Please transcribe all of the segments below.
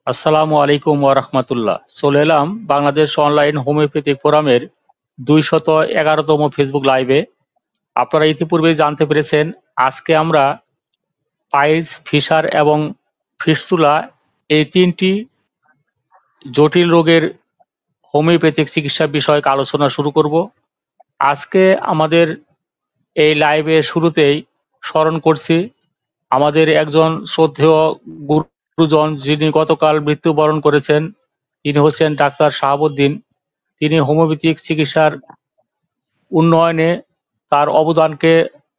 আসসালামু আলাইকুম ওয়া রাহমাতুল্লাহ। চলে এলাম বাংলাদেশ অনলাইন হোমিওপ্যাথিক ফোরামের ২১১তম ফেসবুক লাইভে। আপনারা ইতিপূর্বেই জানতে পেরেছেন, আজকে আমরা পাইলস, ফিশার এবং ফিস্টুলা এই তিনটি জটিল রোগের হোমিওপ্যাথিক চিকিৎসা বিষয়ক আলোচনা শুরু করব। আজকে আমাদের এই লাইভের শুরুতেই স্মরণ করছি আমাদের একজন শ্রদ্ধেয় গুরুজন, যিনি গতকাল মৃত্যুবরণ করেছেন। তিনি হচ্ছেন ডাক্তার শাহাবুদ্দিন। তিনি হোমিওপ্যাথিক চিকিৎসার উন্নয়নে তার অবদানকে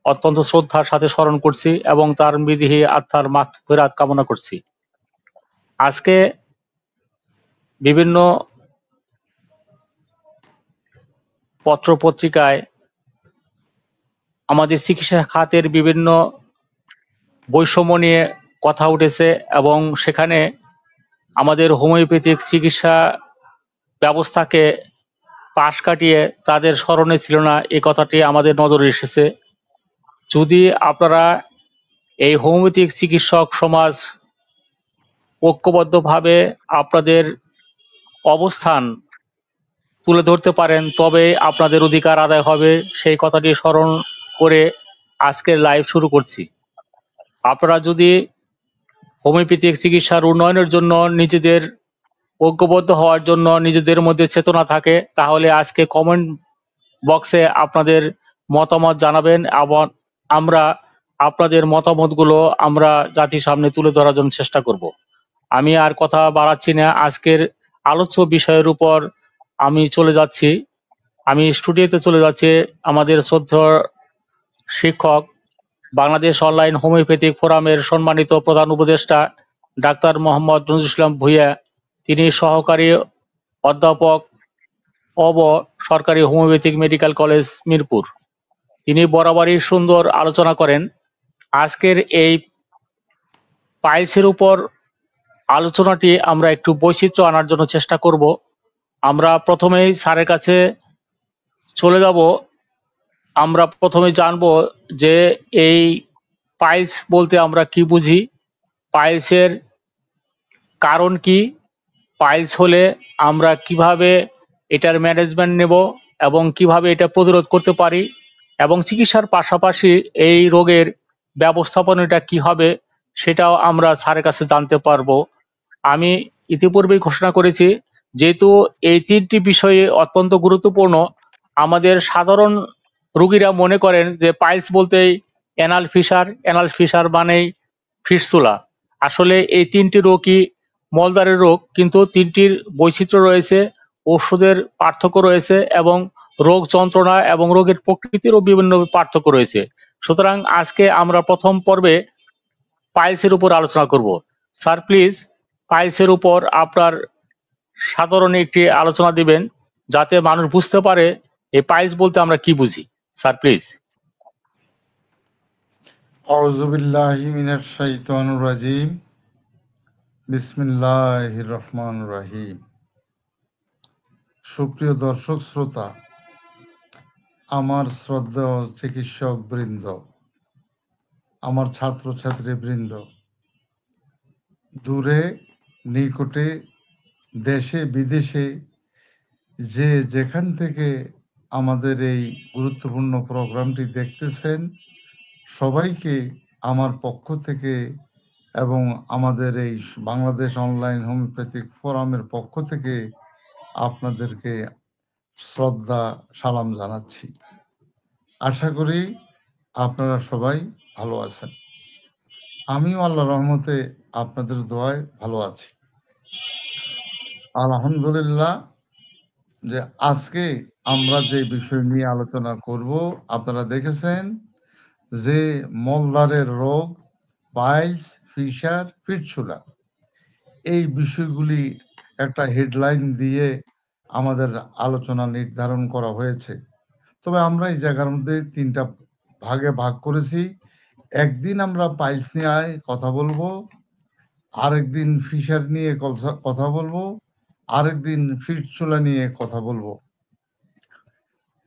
অত্যন্ত শ্রদ্ধার সাথে স্মরণ করছি এবং তার বিদেহী আত্মার মাগফিরাত কামনা করছি। আজকে বিভিন্ন পত্র-পত্রিকায় আমাদের চিকিৎসা খাতের বিভিন্ন বৈষম্য নিয়ে কথা উঠেছে এবং সেখানে আমাদের হোমিওপ্যাথিক চিকিৎসা ব্যবস্থাকে পাশ কাটিয়ে তাদের স্মরণে ছিল না, এই কথাটি আমাদের নজরে এসেছে। যদি আপনারা এই হোমিওপ্যাথিক চিকিৎসক সমাজ ঐক্যবদ্ধভাবে আপনাদের অবস্থান তুলে ধরতে পারেন, তবে আপনাদের অধিকার আদায় হবে, সেই কথাটি স্মরণ করে আজকের লাইভ শুরু করছি। আপনারা যদি হোমিওপ্যাথিক চিকিৎসার উন্নয়নের জন্য নিজেদের ঐক্যবদ্ধ হওয়ার জন্য নিজেদের মধ্যে চেতনা থাকে, তাহলে আজকে কমেন্ট বক্সে আপনাদের মতামত জানাবেন এবং আমরা আপনাদের মতামতগুলো আমরা জাতির সামনে তুলে ধরার জন্য চেষ্টা করব। আমি আর কথা বাড়াচ্ছি না, আজকের আলোচ্য বিষয়ের উপর আমি স্টুডিওতে চলে যাচ্ছি। আমাদের শ্রদ্ধেয় শিক্ষক, বাংলাদেশ অনলাইন হোমিওপ্যাথিক ফোরামের সম্মানিত প্রধান উপদেষ্টা ডাক্তার মোহাম্মদ নজরুল ইসলাম ভূঁইয়া, তিনি সহকারী অধ্যাপক অব সরকারি হোমিওপ্যাথিক মেডিকেল কলেজ মিরপুর। তিনি বরাবরই সুন্দর আলোচনা করেন। আজকের এই পাইলসের উপর আলোচনাটি আমরা একটু বৈচিত্র্য আনার জন্য চেষ্টা করব। আমরা প্রথমেই স্যারের কাছে চলে যাব। আমরা প্রথমে জানব যে এই পাইলস বলতে আমরা কি বুঝি, পাইলসের কারণ কি, পাইলস হলে আমরা কিভাবে এটার ম্যানেজমেন্ট নেব এবং কিভাবে এটা প্রতিরোধ করতে পারি, এবং চিকিৎসার পাশাপাশি এই রোগের ব্যবস্থাপনাটা কি হবে সেটাও আমরা স্যারের কাছে জানতে পারবো। আমি ইতিপূর্বেই ঘোষণা করেছি, যেহেতু এই তিনটি বিষয়ে অত্যন্ত গুরুত্বপূর্ণ, আমাদের সাধারণ রোগীরা মনে করেন যে পাইলস বলতেই অ্যানাল ফিশার মানেই ফিস্টুলা। আসলে এই তিনটি রোগই মলদ্বারের রোগ, কিন্তু তিনটির বৈচিত্র্য রয়েছে, ওষুধের পার্থক্য রয়েছে এবং রোগ যন্ত্রণা এবং রোগের প্রকৃতিরও বিভিন্ন পার্থক্য রয়েছে। সুতরাং আজকে আমরা প্রথম পর্বে পাইলসের উপর আলোচনা করব। স্যার প্লিজ পাইলসের উপর আপনার সাধারণ একটি আলোচনা দিবেন, যাতে মানুষ বুঝতে পারে এই পাইলস বলতে আমরা কি বুঝি। Sir please. আউযু বিল্লাহি মিনাশ শাইতানির রাজিম। বিসমিল্লাহির রহমানির রহিম। সুপ্রিয় দর্শক শ্রোতা, আমার শ্রদ্ধেয় চিকিৎসক বৃন্দ, আমার ছাত্রছাত্রী বৃন্দ, দূরে নিকটে, দেশে বিদেশে যে যেখান থেকে আমাদের এই গুরুত্বপূর্ণ প্রোগ্রামটি দেখতেছেন, সবাইকে আমার পক্ষ থেকে এবং আমাদের এই বাংলাদেশ অনলাইন হোমিওপ্যাথিক ফোরামের পক্ষ থেকে আপনাদেরকে শ্রদ্ধা সালাম জানাচ্ছি। আশা করি আপনারা সবাই ভালো আছেন। আমিও আল্লাহর রহমতে আপনাদের দোয়ায় ভালো আছি। আলহামদুলিল্লাহ। যে আজকে আমরা যে বিষয় নিয়ে আলোচনা করব, আপনারা দেখেছেন যে মলদ্বারের রোগ, পাইলস, ফিশার, ফিস্টুলা, এই বিষয়গুলি একটা হেডলাইন দিয়ে আমাদের আলোচনা নির্ধারণ করা হয়েছে। তবে আমরা এই জায়গার মধ্যে তিনটা ভাগে ভাগ করেছি। একদিন আমরা পাইলস নিয়ে কথা বলবো, আরেকদিন ফিশার নিয়ে কথা বলবো, আরেকদিন ফিস্টুলা নিয়ে কথা বলবো।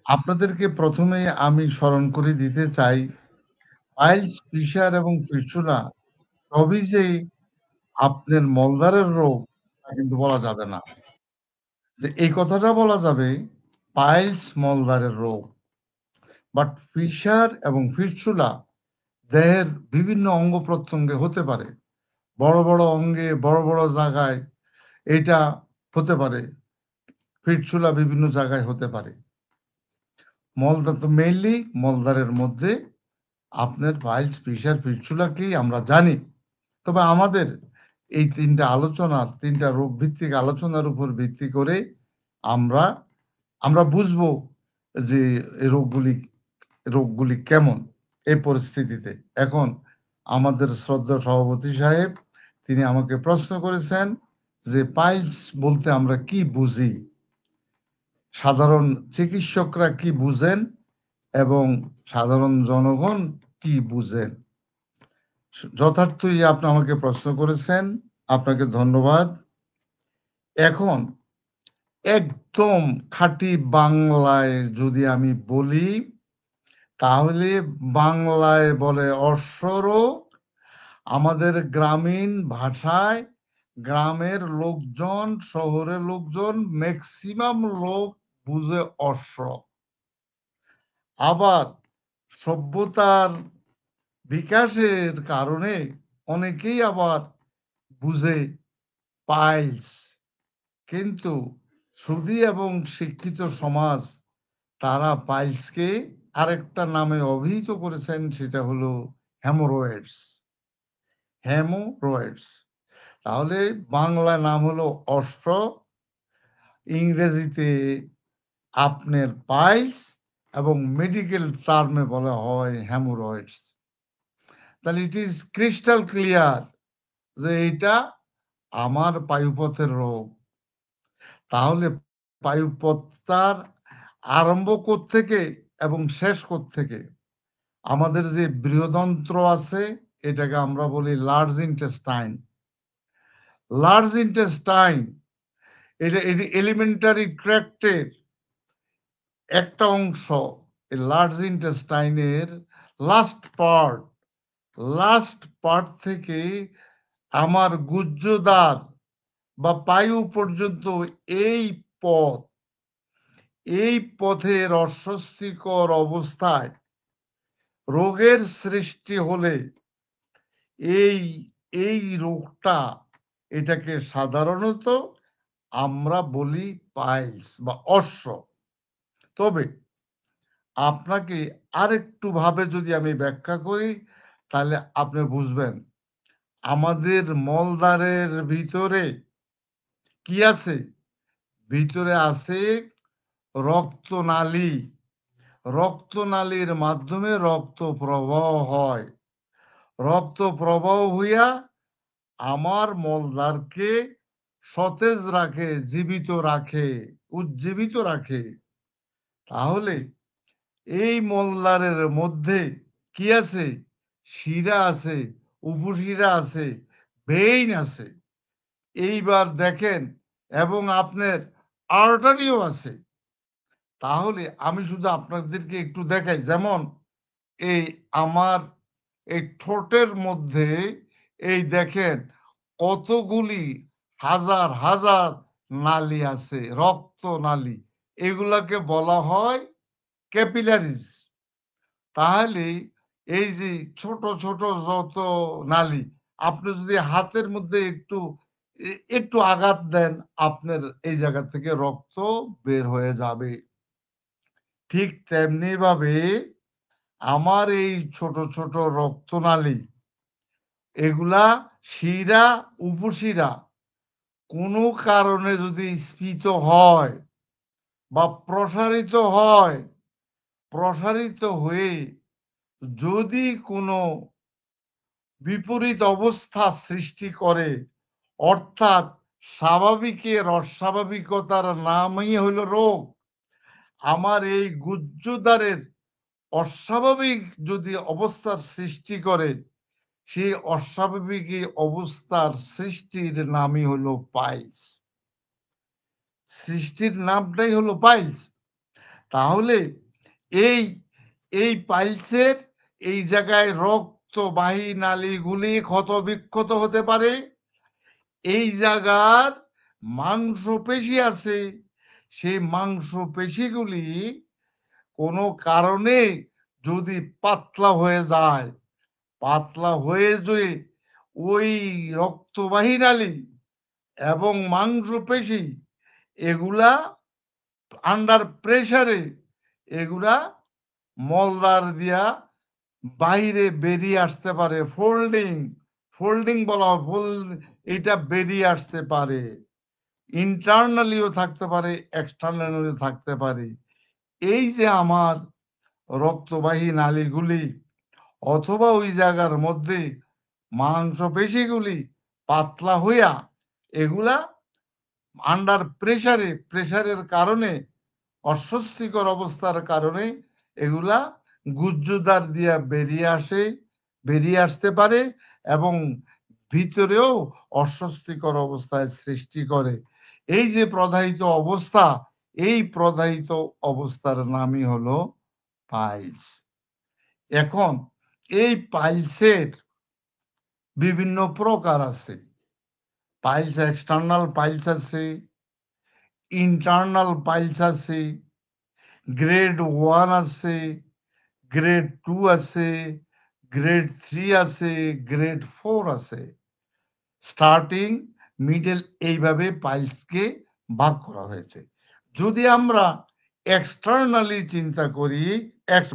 আপনাদেরকে প্রথমে আমি স্মরণ করে দিতে চাই, পাইলস, ফিশার এবং ফিস্টুলা সবই যে আপনার মলদ্বারের রোগ কিন্তু বলা যাবে না। যে এই কথাটা বলা যাবে পাইলস মলদ্বারের রোগ। বাট ফিশার এবং ফিস্টুলা দেহের বিভিন্ন অঙ্গ প্রত্যঙ্গে হতে পারে। বড় বড় অঙ্গে, বড় বড় জায়গায় এটা হতে পারে। ফিস্টুলা বিভিন্ন জায়গায় হতে পারে। মলদ্বার তো মেইনলি মলদ্বারের মধ্যে আপনার পাইলস, ফিশার, ফিস্টুলাকেই আমরা জানি। তবে আমাদের এই তিনটা রোগ ভিত্তিক আলোচনার উপর ভিত্তি করে আমরা বুঝবো যে এই রোগগুলি কেমন এই পরিস্থিতিতে। এখন আমাদের শ্রদ্ধা সভাপতি সাহেব তিনি আমাকে প্রশ্ন করেছেন যে পাইলস বলতে আমরা কি বুঝি, সাধারণ চিকিৎসকরা কি বুঝেন এবং সাধারণ জনগণ কি বুঝেন। যথার্থই আপনি আমাকে প্রশ্ন করেছেন, আপনাকে ধন্যবাদ। এখন একদম খাঁটি বাংলায় যদি আমি বলি তাহলে বাংলায় বলে অশ্বরোগ। আমাদের গ্রামীণ ভাষায় গ্রামের লোকজন, শহরের লোকজন ম্যাক্সিমাম লোক বুঝে অশ্ব। আবার সভ্যতার বিকাশের কারণে অনেকেই আবার বুঝে পাইলস। কিন্তু সুধী এবং শিক্ষিত সমাজ তারা পাইলসকে আরেকটা নামে অভিহিত করেছেন, সেটা হলো হেমোরয়েডস। হেমোরয়েডস তাহলে বাংলা নাম হলো অশ্ব, ইংরেজিতে আপনার পাইলস এবং মেডিকেল টার্মে বলা হয় হেমোরয়েডস। তাহলে ইট ইজ ক্রিস্টাল ক্লিয়ার যে এটা আমার পায়ুপথের রোগ। তাহলে পায়ুপথটার আরম্ভ কোত্থেকে এবং শেষ কোত্থেকে? আমাদের যে বৃহদন্ত্র আছে এটাকে আমরা বলি লার্জ ইন্টেস্টাইন। লার্জ ইন্টেস্টাইন এটা এলিমেন্টারি ট্র্যাক্টের একটা অংশ। লার্জ ইন্টেস্টাইনের লাস্ট পার্ট থেকে আমার গুহ্যদ্বার বা পায়ু পর্যন্ত এই পথের অস্বস্তিকর অবস্থায় রোগের সৃষ্টি হলে এই রোগটা এটাকে সাধারণত আমরা বলি পাইলস বা অশ্ব। তবে আপনাকে আরেকটু ভাবে যদি আমি ব্যাখ্যা করি তাহলে আপনি বুঝবেন আমাদের মলদ্বারের ভিতরে কি আছে। ভিতরে আছে রক্তনালী। রক্তনালীর মাধ্যমে রক্ত প্রবাহ হয়। রক্ত প্রবাহ হইয়া আমার মলদ্বারকে সতেজ রাখে, জীবিত রাখে, উজ্জীবিত রাখে। তাহলে এই মলদ্বারের মধ্যে কি আছে? শিরা আছে, উপশিরা আছে, ভেইন আছে। এইবার দেখেন এবং আপনার আর্টারিও আছে। তাহলে আমি শুধু আপনাদেরকে একটু দেখাই, যেমন এই আমার এই ঠোঁটের মধ্যে এই দেখেন কতগুলি হাজার হাজার নালী আছে, রক্ত নালী। এগুলাকে বলা হয় ক্যাপিলারিজ। তাহলে এই যে ছোট ছোট যত নালী, আপনি যদি হাতের মধ্যে একটু আঘাত দেন আপনার এই জায়গা থেকে রক্ত বের হয়ে যাবে। ঠিক তেমনি ভাবে আমার এই ছোট ছোট রক্তনালী এগুলা শিরা, উপশিরা কোনো কারণে যদি স্ফীত হয় বা প্রসারিত হয়ে যদি কোনো বিপরীত অবস্থা সৃষ্টি করে, অর্থাৎ স্বাভাবিকের অস্বাভাবিকতার নামই হলো রোগ। আমার এই গুহ্যদ্বারের অস্বাভাবিক যদি অবস্থার সৃষ্টি করে, সেই অস্বাভাবিক অবস্থার সৃষ্টির নামই হলো পাইলস। সৃষ্টির নামটাই হলো পাইলস। তাহলে এই এই পাইলসের এই জায়গায় রক্তবাহী নালীগুলি ক্ষত বিক্ষত হতে পারে। এই জায়গার মাংসপেশি আছে, সেই মাংসপেশিগুলি কোনো কারণে যদি পাতলা হয়ে যায়, পাতলা হয়ে যে ওই রক্তবাহী নালী এবং মাংসপেশি এগুলা আন্ডার প্রেসারে এগুলা মলদার দিয়া বাইরে বেরিয়ে আসতে পারে। ফোল্ডিং ফোল্ডিং বলা হয়, এটা বেরিয়ে আসতে পারে। ইন্টারনালিও থাকতে পারে, এক্সটার্নালিও থাকতে পারে। এই যে আমার রক্তবাহী নালীগুলি অথবা ওই জায়গার মধ্যে মাংসপেশিগুলি পাতলা হইয়া এগুলা আন্ডার প্রেসারের কারণে, অস্বস্তিকর অবস্থার কারণে এগুলা গুজ্জুদার দিয়া বেরিয়ে আসতে পারে এবং ভিতরেও অস্বস্তিকর অবস্থায় সৃষ্টি করে। এই যে প্রদাহিত অবস্থা, এই প্রদাহিত অবস্থার নামই হলো পাইলস। এখন এই পাইলসের বিভিন্ন প্রকার আছে। পাইলস এক্সটার্নাল পাইলস আছে, ইন্টারনাল পাইলস আছে, গ্রেড 1 আছে, গ্রেড 2 আছে, গ্রেড 3 আছে, গ্রেড 4 আছে। স্টার্টিং, মিডল এইভাবে পাইলসকে ভাগ করা হয়েছে। যদি আমরা এক্সটার্নালি চিন্তা করি,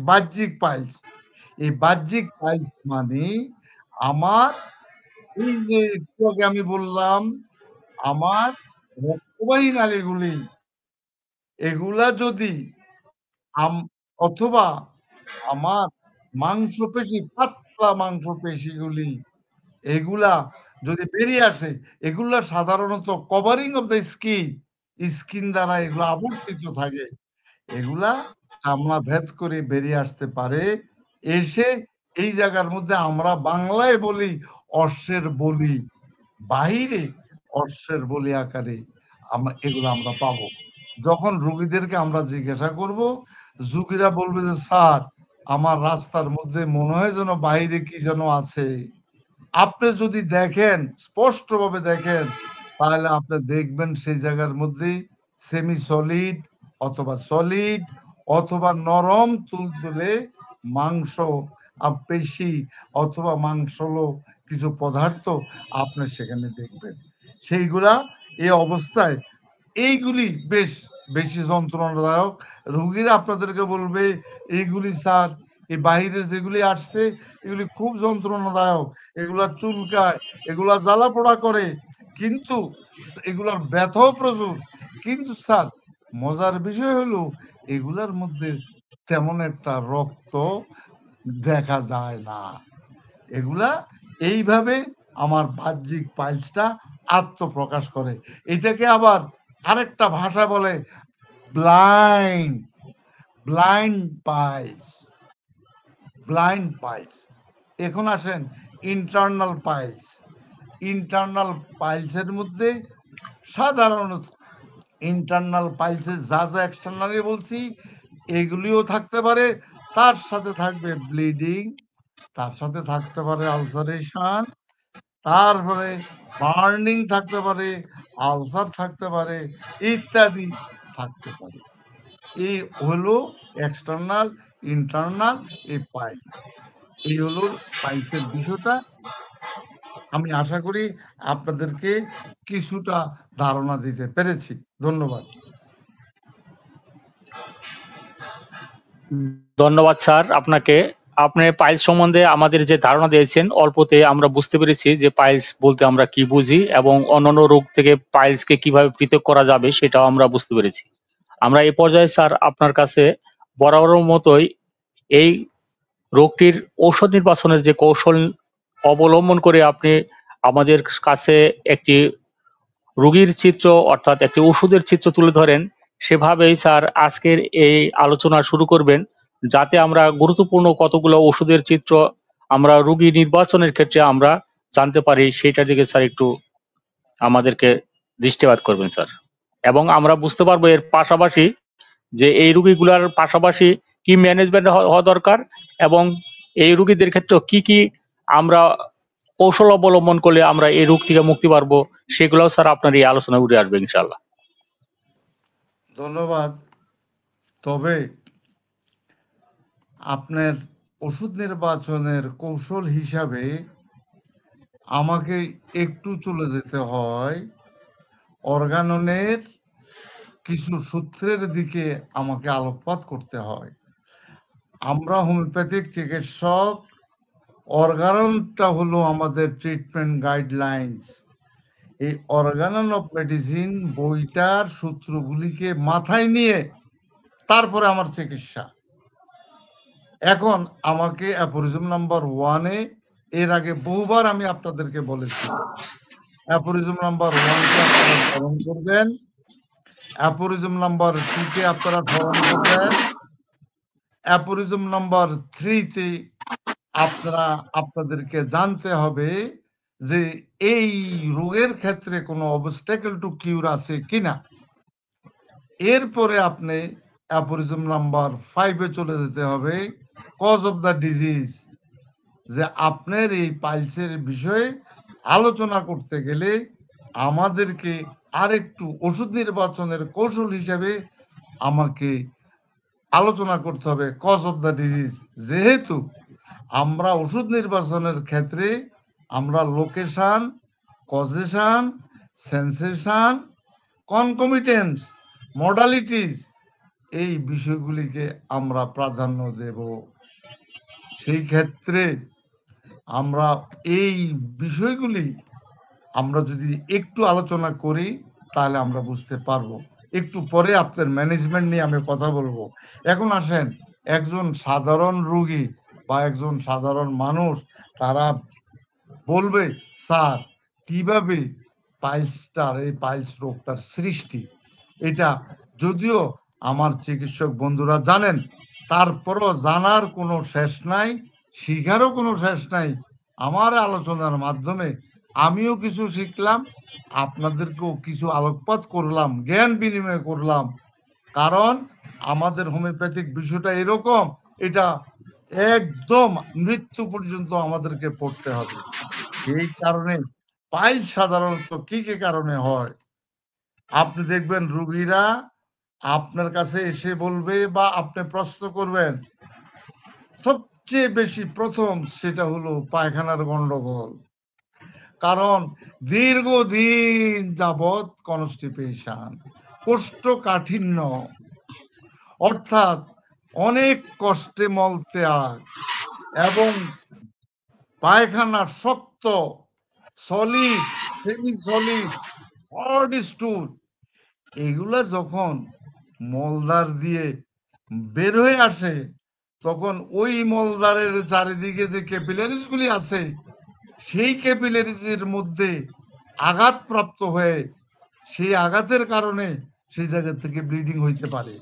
বাহ্যিক পাইলস, এই বাহ্যিক পাইলস মানে আমার এই যে একটু আগে আমি বললাম আমার রক্তবাহী নালীগুলি এগুলা যদি অথবা আমার মাংসপেশি, পাতলা মাংসপেশিগুলি এগুলা যদি বেরিয়ে আসে, এগুলা সাধারণত কভারিং অফ দ্য স্কিন দ্বারা এগুলা আবর্তিত থাকে। এগুলা চামড়া ভেদ করে বেরিয়ে আসতে পারে, এসে এই জায়গার মধ্যে আমরা বাংলায় বলি অশ্বের বলি, বাহিরে অশ্বের বলি আকারে এগুলো আমরা পাবো। যখন রোগীদেরকে আমরা জিজ্ঞাসা করব, রোগীরা বলবে যে স্যার আমার রাস্তার মধ্যে মনে হয় যেন বাইরে কি যেন আছে। আপনি যদি দেখেন, স্পষ্টভাবে দেখেন, তাহলে আপনি দেখবেন সেই জায়গার মধ্যে সেমি সলিড অথবা সলিড অথবা নরম তুলতুলে মাংস পেশি অথবা মাংসলো কিছু পদার্থ আপনি সেখানে দেখবেন। সেইগুলা এই অবস্থায় এইগুলি বেশ বেশি যন্ত্রণাদায়ক। রোগীরা আপনাদেরকে বলবে এইগুলি স্যার, এই বাহিরের যেগুলি আসছে এগুলি খুব যন্ত্রণাদায়ক, এগুলা চুলকায়, এগুলা জ্বালা পোড়া করে, কিন্তু এগুলার ব্যথাও প্রচুর। কিন্তু স্যার মজার বিষয় হলো এগুলার মধ্যে তেমন একটা রক্ত দেখা যায় না। এগুলা এইভাবে আমার বাহ্যিক পাইলসটা আত্মপ্রকাশ করে। এটাকে আবার আরেকটা ভাষা বলে ব্লাইন্ড পাইলস। এখন আসেন ইন্টারনাল পাইলস। ইন্টারনাল পাইলসের মধ্যে সাধারণত ইন্টারনাল পাইলসের যা এক্সটার্নালি বলছি এগুলিও থাকতে পারে, তার সাথে থাকবে ব্লিডিং, তার সাথে থাকতে পারে আলসারেশন, তারপরে বার্নিং থাকতে পারে, আলসার থাকতে পারে, ইত্যাদি থাকতে পারে। এই হলো এক্সটার্নাল, ইন্টারনাল এই পাইলস। এই হলো পাইলসের বিষয়টা। আমি আশা করি আপনাদেরকে কিছুটা ধারণা দিতে পেরেছি। ধন্যবাদ। ধন্যবাদ স্যার আপনাকে। আপনি পাইলস সম্বন্ধে আমাদের যে ধারণা দিয়েছেন অল্পতে আমরা বুঝতে পেরেছি যে পাইলস বলতে আমরা কি বুঝি এবং অন্যান্য রোগ থেকে পাইলসকে কিভাবে পৃথক করা যাবে সেটাও আমরা বুঝতে পেরেছি। আমরা এই পর্যায়ে স্যার আপনার কাছে বরাবরের মতোই এই রোগটির ঔষধ নির্বাচনের যে কৌশল অবলম্বন করে আপনি আমাদের কাছে একটি রোগীর চিত্র অর্থাৎ একটি ওষুধের চিত্র তুলে ধরেন, সেভাবেই স্যার আজকের এই আলোচনা শুরু করবেন, যাতে আমরা গুরুত্বপূর্ণ কতগুলো ওষুধের চিত্র আমরা রোগী নির্বাচনের ক্ষেত্রে আমরা জানতে পারি, সেইটার দিকে স্যার একটু আমাদেরকে দৃষ্টিপাত করবেন স্যার। এবং আমরা বুঝতে পারবো এর পাশাপাশি যে এই রোগীগুলোর পাশাপাশি কি ম্যানেজমেন্ট হওয়া দরকার এবং এই রোগীদের ক্ষেত্রে কি কি আমরা কৌশল অবলম্বন করলে আমরা এই রোগ থেকে মুক্তি পারবো, সেগুলোও স্যার আপনার এই আলোচনায় উঠে আসবে ইনশাআল্লাহ। ধন্যবাদ। তবে আপনার ওষুধ নির্বাচনের কৌশল হিসাবে আমাকে একটু চলে যেতে হয় অর্গাননের কিছু সূত্রের দিকে, আমাকে আলোকপাত করতে হয়। আমরা হোমিওপ্যাথিক চিকিৎসক, অর্গাননটা হলো আমাদের ট্রিটমেন্ট গাইডলাইন্স। এই অর্গানন অফ মেডিসিন বইটার সূত্রগুলিকে মাথায় নিয়ে তারপরে আমার চিকিৎসা। এখন আমাকে অ্যাফোরিজম নাম্বার 1-এ, এর আগে বহুবার আমি আপনাদেরকে বলেছি, অ্যাফোরিজম নাম্বার 1-কে আপনারা স্মরণ করবেন, অ্যাফোরিজম নাম্বার 2-কে আপনারা স্মরণ করবেন, অ্যাফোরিজম নাম্বার 3-তে আপনারা আপনাদেরকে জানতে হবে যে এই রোগের ক্ষেত্রে কোনো অবস্টাকেল টু কিউর আছে কিনা। এরপরে আপনি অ্যাফোরিজম নাম্বার 5-এ চলে যেতে হবে, কজ অফ দ্য ডিজিজ। যে আপনার এই পাইলসের বিষয়ে আলোচনা করতে গেলে আমাদেরকে আরেকটু ওষুধ নির্বাচনের কৌশল হিসেবে আমাকে আলোচনা করতে হবে কজ অফ দ্য ডিজিজ। যেহেতু আমরা ওষুধ নির্বাচনের ক্ষেত্রে আমরা লোকেশন, কজেশন, সেন্সেশন, কনকমিটেন্স, মডালিটিস, এই বিষয়গুলিকে আমরা প্রাধান্য দেব। সেই ক্ষেত্রে আমরা এই বিষয়গুলি আমরা যদি একটু আলোচনা করি তাহলে আমরা বুঝতে পারবো। একটু পরে আপনার ম্যানেজমেন্ট নিয়ে আমি কথা বলবো। এখন আসেন, একজন সাধারণ রোগী বা একজন সাধারণ মানুষ তারা বলবে, স্যার কিভাবে এই পাইলস রোগটার সৃষ্টি। এটা যদিও আমার চিকিৎসক বন্ধুরা জানেন, তারপরও জানার কোনো শেষ নাই, শিখারও কোনো শেষ নাই। আমার আলোচনার মাধ্যমে আমিও কিছু শিখলাম, আপনাদেরকেও কিছু আলোকপাত করলাম, জ্ঞান বিনিময় করলাম। কারণ আমাদের হোমিওপ্যাথিক বিষয়টা এরকম, এটা একদম মৃত্যু পর্যন্ত আমাদেরকে পড়তে হবে। এই কারণে পাইলস সাধারণত কি কি কারণে হয়, আপনি দেখবেন রোগীরা আপনার কাছে এসে বলবে বা আপনি প্রশ্ন করবেন, সবচেয়ে বেশি প্রথম সেটা হলো পায়খানার গন্ডগোল। কারণ দীর্ঘদিন যাবৎ কনস্টিপেশন, কোষ্ঠকাঠিন্য, অর্থাৎ অনেক কষ্টে মল ত্যাগ এবং পায়খানা শক্ত, সলিড, সেমি সলিড, হার্ড স্টুল, এগুলা যখন মলদ্বার দিয়ে বের হয়ে আসে তখন ওই মলদ্বারের চারিদিকে যে ক্যাপিলারিজ গুলি আছে সেই ক্যাপিলারিজের মধ্যে আঘাতপ্রাপ্ত হয়ে সেই আঘাতের কারণে সেই জায়গা থেকে ব্লিডিং হইতে পারে।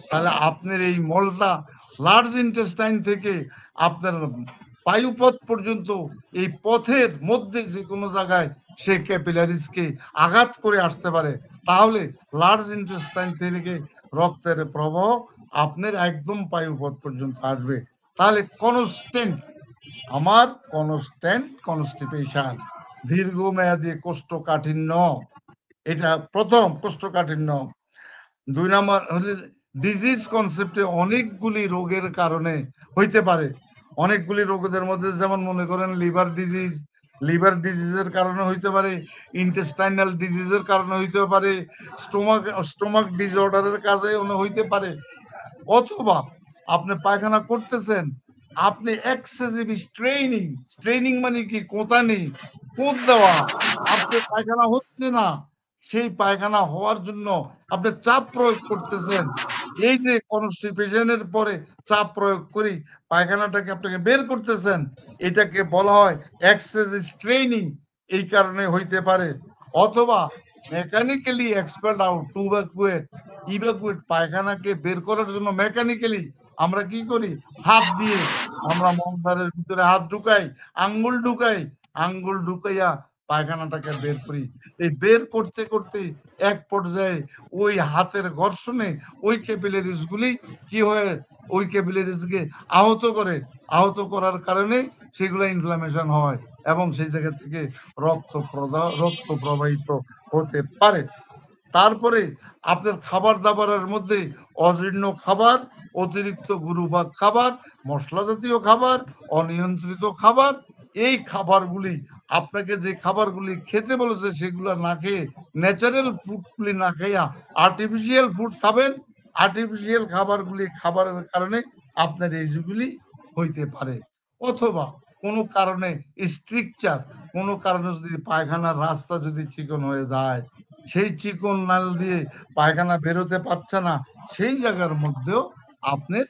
তাহলে আপনার এই মলটা লার্জ ইন্টেস্টাইন থেকে আপনার বায়ুপথ পর্যন্ত এই পথের মধ্যে যে কোনো জায়গায় সে ক্যাপিলারিজকে আঘাত করে আসতে পারে। তাহলে লার্জ ইন্টেস্টাইন থেকে রক্তের প্রবাহ আপনার একদম বায়ুপথ পর্যন্ত আসবে। তাহলে কনস্ট্যান্ট আমার কনস্ট্যান্ট কনস্টিপেশন, দীর্ঘমেয়াদী কোষ্ঠকাঠিন্য, এটা প্রথম কোষ্ঠকাঠিন্য। 2 নম্বর হলে ডিজিজ কনসেপ্টে অনেকগুলি রোগের কারণে হইতে পারে। অনেকগুলি রোগের মধ্যে যেমন মনে করেন লিভার ডিজিজের কারণে হইতে পারে, ইন্টেস্টাইনাল ডিজিজের কারণে হইতে পারে, স্টোমাক ডিসঅর্ডারের কাজে হইতে পারে, অথবা আপনি পায়খানা করতেছেন, আপনি এক্সেসিভ স্ট্রেইনিং মানে কি কোতানি, কোদ দেওয়া, আপনি পায়খানা হচ্ছে না, সেই পায়খানা হওয়ার জন্য আপনি চাপ প্রয়োগ করতেছেন। এই যে কনস্টিপেশনের পরে চাপ প্রয়োগ করি পায়খানাটাকে আপনাকে বের করতেছেন, এটাকে বলা হয় এক্সেসিভ স্ট্রেইনিং, এই কারণে হইতে পারে। অথবা mechanically expelled out to evacuate, পায়খানাকে বের করার জন্য মেকানিক্যালি আমরা কি করি, হাত দিয়ে আমরা মলদ্বারের ভিতরে হাত ঢুকাই, আঙ্গুল ঢুকাইয়া পায়খানাটাকে বের করি। এই বের করতে করতে এক পর্যায়ে ওই হাতের ঘর্ষণে ওই ক্যাপিলারিজ গুলি কি হয়, ওই ক্যাপিলারিজকে আহত করার কারণে সেগুলো ইনফ্লামেশন হয়। এবং সেই জায়গা থেকে রক্ত প্রবাহিত হতে পারে। তারপরে আপনার খাবার দাবারের মধ্যে অজীর্ণ খাবার, অতিরিক্ত গুরুভাগ খাবার, মশলা জাতীয় খাবার, অনিয়ন্ত্রিত খাবার, এই খাবারগুলি আপনাকে যে খাবারগুলি খেতে বলেছে সেগুলো না খেয়ে ন্যাচারাল ফুডগুলি না খাইয়া আর্টিফিশিয়াল ফুড খাবেন। আর্টিফিশিয়াল খাবারের কারণে আপনার এইগুলি হইতে পারে। অথবা কোনো কারণে স্ট্রিকচার, কোনো কারণে যদি পায়খানার রাস্তা যদি চিকন হয়ে যায়, সেই চিকন নাল দিয়ে পায়খানা বেরোতে পারছে না, সেই জায়গার মধ্যেও আপনার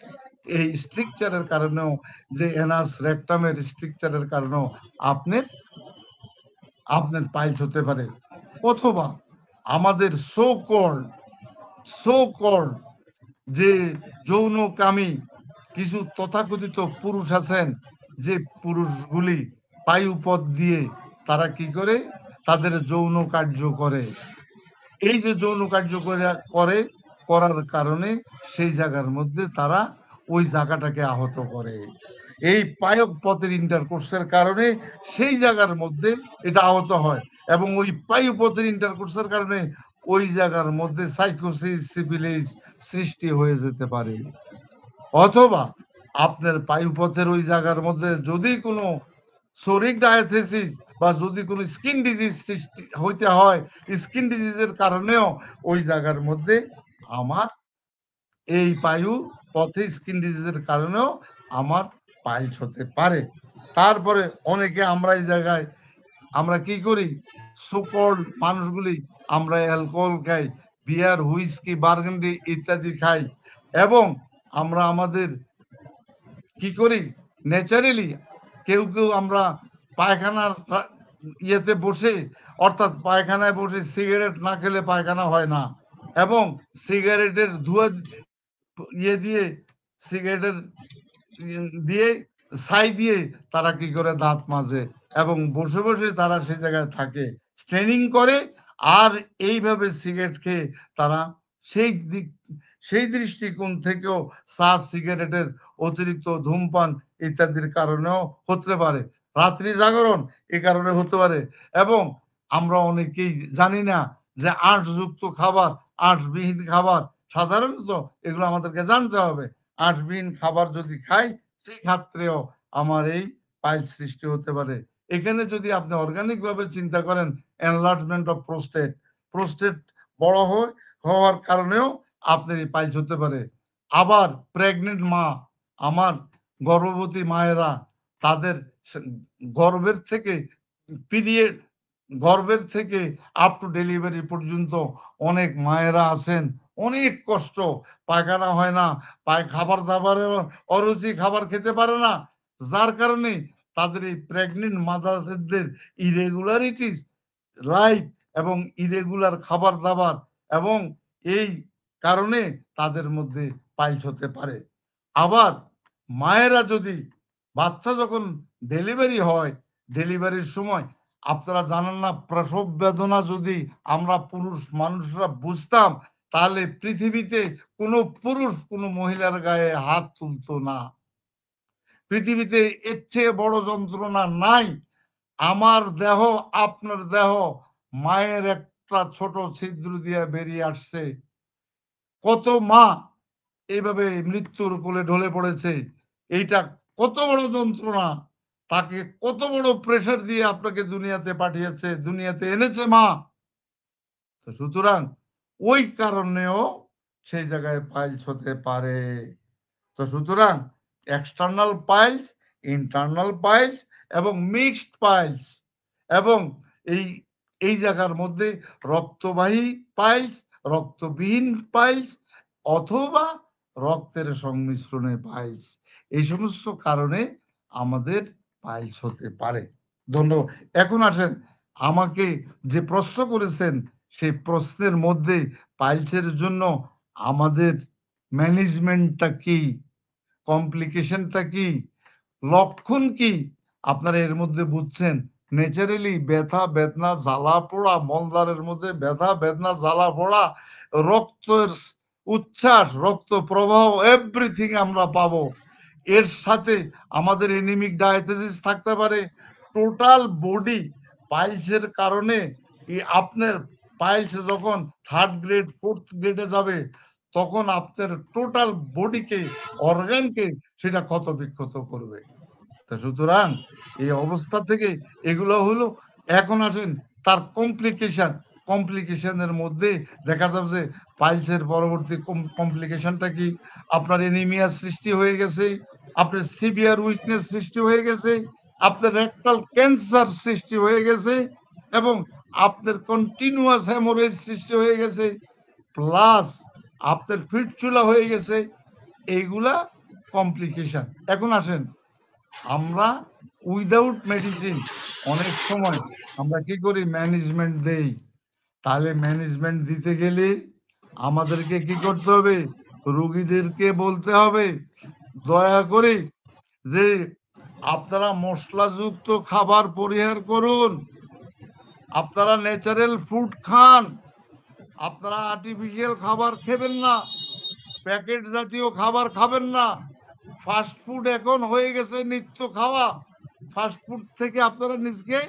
এই স্ট্রিকচারের কারণেও, যে এনাস রেকটামের স্ট্রিকচারের কারণেও আপনার পাইলস হতে পারে। অথবা আমাদের সো কল্ড যে যৌনকামী কিছু তথাকথিত পুরুষ আছেন, যে পুরুষগুলি পায়ুপথ দিয়ে তারা কি করে, তাদের যৌন কার্য করে। এই যে যৌন কার্য করার কারণে সেই জায়গার মধ্যে তারা ওই জায়গাটাকে আহত করে। এই পায়ক পথের ইন্টারকোর্সের কারণে সেই জায়গার মধ্যে এটা আহত হয়, এবং ওই পায়ু পথের ইন্টারকোর্সের কারণে ওই জায়গার মধ্যে সাইকোসিস, সিফিলিস সৃষ্টি হয়ে যেতে পারে। অথবা আপনার পায়ুপথের ওই জায়গার মধ্যে যদি কোনো শরীর ডায়াথেসিস বা যদি কোনো স্কিন ডিজিজ সৃষ্টি হইতে হয়, স্কিন ডিজিজের কারণেও ওই জায়গার মধ্যে আমার এই পায়ু পথে স্কিন ডিজিজের কারণেও আমার পাইলস হতে পারে। তারপরে অনেকে আমরা এই জায়গায় আমরা কি করি, সুকল মানুষগুলি আমরা অ্যালকোহল খাই, বিয়ার, হুইস্কি, বার্গেন্ডি ইত্যাদি খাই, এবং আমরা আমাদের কি করি ন্যাচারালি কেউ আমরা পায়খানার ইয়েতে বসে, অর্থাৎ পায়খানায় বসে সিগারেট না খেলে পায়খানা হয় না, এবং সিগারেটের ধোঁয়া দিয়ে সিগারেটের দিয়ে ছাই দিয়ে তারা কি করে দাঁত মাজে, এবং বসে বসে তারা সেই জায়গায় থাকে, স্ট্রেনিং করে, আর এইভাবে সিগারেট খেয়ে তারা সেই দৃষ্টিকোণ থেকেও সিগারেটের অতিরিক্ত ধূমপান ইত্যাদির কারণেও হতে পারে, রাত্রি জাগরণ এই কারণে হতে পারে। এবং আমরা অনেকেই জানি না যে আঁশযুক্ত খাবার, আঁশবিহীন খাবার, সাধারণত এগুলো আমাদেরকে জানতে হবে। আঁশবিহীন খাবার যদি খাই, সেই ক্ষেত্রেও আমার এই পাইলস সৃষ্টি হতে পারে। এখানে যদি আপনি অর্গানিক ভাবে চিন্তা করেন, এনলার্জমেন্ট অফ প্রোস্টেট বড় হওয়ার কারণেও আপনার এই পাইলস হতে পারে। আবার প্রেগনেন্ট মা, আমার গর্ভবতী মায়েরা, তাদের গর্ভের থেকে পিরিয়ড, গর্ভের থেকে আপ টু ডেলিভারি পর্যন্ত অনেক মায়েরা আছেন, অনেক কষ্ট, পায়খানা হয় না, খাবার দাবারে অরুচি, খাবার খেতে পারে না, যার কারণে তাদের এই প্রেগনেন্ট মাদারদের ইরেগুলারিটিস লাইফ এবং ইরেগুলার খাবার দাবার, এবং এই কারণে তাদের মধ্যে পাইলস হতে পারে। আবার মায়েরা যদি, বাচ্চা যখন ডেলিভারি হয়, ডেলিভারির সময় আপনারা জানেন না, প্রসব বেদনা যদি আমরা পুরুষ মানুষরা বুঝতাম, তাহলে পৃথিবীতে কোনো পুরুষ কোনো মহিলার গায়ে হাত তুলতো না। পৃথিবীতে এর চেয়ে বড় যন্ত্রণা নাই। আমার দেহ, আপনার দেহ মায়ের একটা ছোট ছিদ্র দিয়ে বেরিয়ে আসছে। কত মা এইভাবে মৃত্যুর কোলে ঢলে পড়েছে। এইটা কত বড় যন্ত্রণা, তাকে কত বড় প্রেশার দিয়ে আপনাকে দুনিয়াতে পাঠিয়েছে, দুনিয়াতে এনেছে মা। তো সুতরাং ওই কারণেও সেই জায়গায় পাইলস হতে পারে। তো সুতরাং এক্সটার্নাল পাইলস, ইন্টারনাল পাইলস এবং মিক্সড পাইলস, এবং এই জায়গার মধ্যে রক্তবাহী পাইলস, রক্তবিহীন পাইলস, অথবা রক্তের সংমিশ্রণে পাইলস, এই সমস্ত কারণে আমাদের পাইলস হতে পারে। ধন্যবাদ। এখন আসেন, আমাকে যে প্রশ্ন করেছেন সেই প্রশ্নের মধ্যে পাইলসের জন্য আমাদের ম্যানেজমেন্টটা কি, কমপ্লিকেশনটা কি, লক্ষণ কি, আপনারা এর মধ্যে বুঝছেন। ন্যাচারালি ব্যথা বেদনা জ্বালা পোড়া, মলদ্বারের মধ্যে ব্যথা বেদনা জ্বালা পোড়া, রক্তের উচ্ছ্বাস, রক্ত প্রবাহ, এভরিথিং আমরা পাবো। এর সাথে আমাদের এনিমিক ডায়াথেসিস থাকতে পারে, টোটাল বডি পাইলসের কারণে আপনার পাইলস যখন 3rd গ্রেড 4th গ্রেডে যাবে তখন আপনার টোটাল বডিকে অর্গানকে সেটা ক্ষত বিক্ষত করবে। সুতরাং এই অবস্থা থেকে এগুলো হলো। এখন আসেন তার কমপ্লিকেশনের মধ্যে দেখা যাবে যে পাইলসের পরবর্তী কমপ্লিকেশনটা কি, আপনার এনিমিয়া সৃষ্টি হয়ে গেছে, আপনার সিভিয়ার উইকনেস সৃষ্টি হয়ে গেছে, আপনার রেকটাল ক্যান্সার সৃষ্টি হয়ে গেছে, এবং আপনার কন্টিনিউয়াস হেমোরেজ সৃষ্টি হয়ে গেছে, প্লাস আপনার ফিটচুলা হয়ে গেছে। এইগুলা কমপ্লিকেশন। এখন আসেন আমরা উইদাউট মেডিসিন অনেক সময় আমরা কি করি, ম্যানেজমেন্ট দেই। তাহলে ম্যানেজমেন্ট দিতে গেলে আমাদেরকে কি করতে হবে, রোগীদেরকে বলতে হবে দয়া করে যে আপনারা মশলাযুক্ত খাবার পরিহার করুন, আপনারা ন্যাচারাল ফুড খান, আপনারা আর্টিফিশিয়াল খাবার খাবেন না, প্যাকেট জাতীয় খাবার খাবেন না। ফাস্ট ফুড এখন হয়ে গেছে নিত্য খাওয়া। ফাস্ট ফুড থেকে আপনারা নিজকে,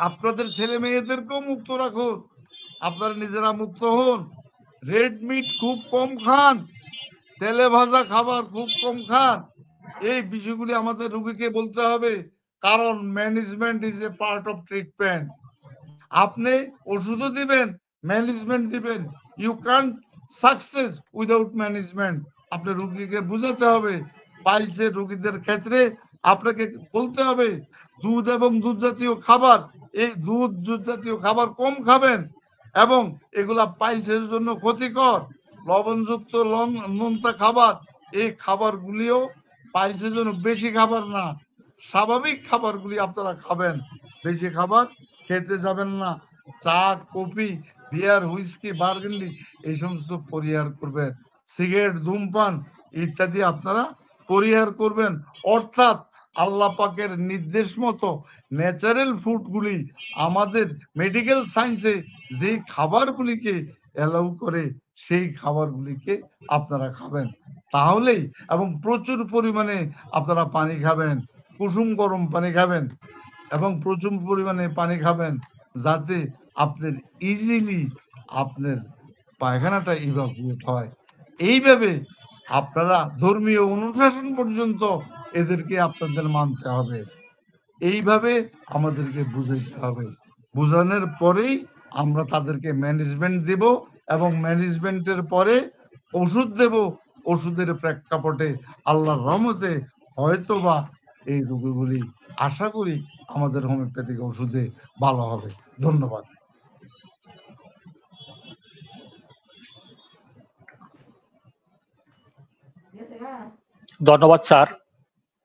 আপনাদের ছেলে মেয়েদেরকেও মুক্ত রাখুন, আপনারা নিজেরা মুক্ত হন। রেড মিট খুব কম খান, তেলে ভাজা খাবার খুব কম খান। এই বিষয়গুলি আমাদের রোগীকে বলতে হবে, কারণ management is a part of treatment. আপনি ওষুধও দিবেন, ম্যানেজমেন্ট দিবেন। You can't success without management. আপনি রোগীকে বুঝাতে হবে। পাইলসের রোগীদের ক্ষেত্রে আপনাকে বলতে হবে দুধ এবং দুধ জাতীয় খাবার, এই দুধ জাতীয় খাবার কম খাবেন, এবং এগুলা পাইলসের জন্য ক্ষতিকর। লবণযুক্ত নোনতা খাবার, এই খাবারগুলিও পাইলসের জন্য বেশি খাবার না, স্বাভাবিক খাবারগুলি আপনারা খাবেন। বেশি খাবার খেতে যাবেন না। চা, কফি, বিয়ার, হুইস্কি, বার্গেন্ডি এই সমস্ত পরিহার করবেন। সিগারেট, ধূমপান ইত্যাদি আপনারা পরিহার করবেন। অর্থাৎ আল্লাহ পাকের নির্দেশ মতো ন্যাচারাল ফুডগুলি, আমাদের মেডিকেল সায়েন্সে যেই খাবারগুলিকে অ্যালাউ করে সেই খাবারগুলিকে আপনারা খাবেন। তাহলেই, এবং প্রচুর পরিমাণে আপনারা পানি খাবেন, কুসুম গরম পানি খাবেন, এবং প্রচুর পরিমাণে পানি খাবেন, যাতে আপনার ইজিলি আপনার পায়খানাটা ইভাকুয়েট হয়। এইভাবে আপনারা ধর্মীয় অনুশাসন পর্যন্ত এদেরকে আপনাদের মানতে হবে। এইভাবে আমাদেরকে বুঝাইতে হবে। বুঝানোর পরেই আমরা তাদেরকে ম্যানেজমেন্ট দেব, এবং ম্যানেজমেন্টের পরে ওষুধ দেব। ওষুধের প্রেক্ষাপটে আল্লাহর রহমতে হয়তোবা এই রোগগুলি আশা করি আমাদের হোমিওপ্যাথিক ওষুধে ভালো হবে। ধন্যবাদ। ধন্যবাদ স্যার।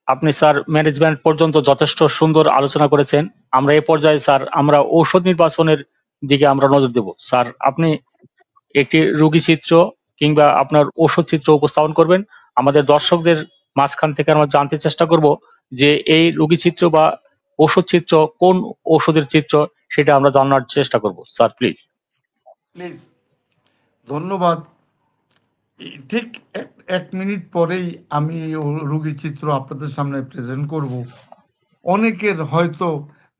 আপনি স্যার ম্যানেজমেন্ট পর্যন্ত যথেষ্ট সুন্দর আলোচনা করেছেন। আমরা এই পর্যায়ে স্যার আমরা ঔষধ নির্বাচনের দিকে আমরা নজর দেব। স্যার আপনি একটি রোগী চিত্র কিংবা আপনার ওষুধ চিত্র উপস্থাপন করবেন। আমাদের দর্শকদের মাঝখান থেকে আমরা জানতে চেষ্টা করব যে এই রোগী চিত্র বা ওষুধ চিত্র কোন ওষুধের চিত্র, সেটা আমরা জানার চেষ্টা করব। Sir please. প্লিজ। ধন্যবাদ। ঠিক 1 মিনিট পরেই আমি রোগী চিত্র আপনাদের সামনে প্রেজেন্ট করব। অনেকের হয়তো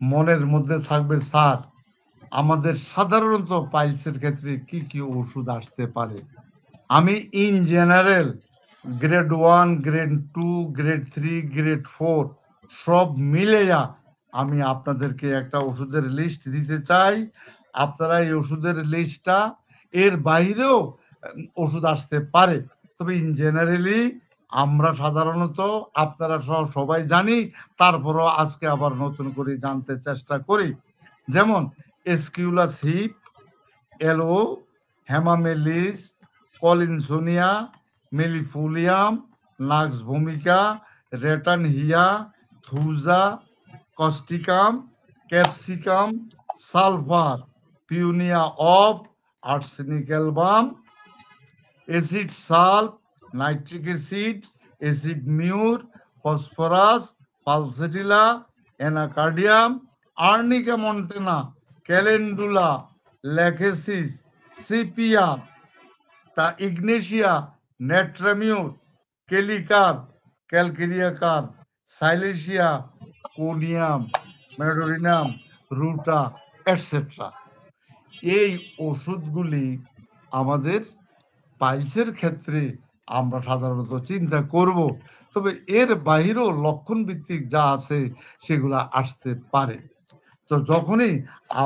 মনের মধ্যে থাকবে, স্যার আমাদের সাধারণত পাইলসের ক্ষেত্রে কি কি ওষুধ আসতে পারে। আমি in general grade 1, grade 2, grade 3, grade 4 সব মিলেয়া আমি আপনাদেরকে একটা ওষুধের লিস্ট দিতে চাই। আপনারা এই ওষুধের লিস্টটা, এর বাইরেও ওষুধ আসতে পারে, তবে ইন জেনারেলি আমরা সাধারণত আপনারা সবাই জানি, তারপরও আজকে আবার নতুন করে জানতে চেষ্টা করি। যেমন এসকিউলাস হিপ, এলো, হেমামেলিস, কলিনসোনিয়া, millefolium, nux vomica, ratanhia, thuja, causticum, capsicum, sulphur, paeonia off, arsenic album, acid sulph, nitric acid, acid mur, phosphorus, pulsatilla, anacardium, arnica montana, calendula, lachesis, sepia, তা ignatia, natrum mur, kali carb, calcarea carb, silicea, conium, medorrhinum, ruta, etcetera. এই ওষুধগুলি আমাদের পাইলসের ক্ষেত্রে আমরা সাধারণত চিন্তা করব, তবে এর বাহিরেও লক্ষণ ভিত্তিক যা আছে সেগুলা আসতে পারে। তো যখনই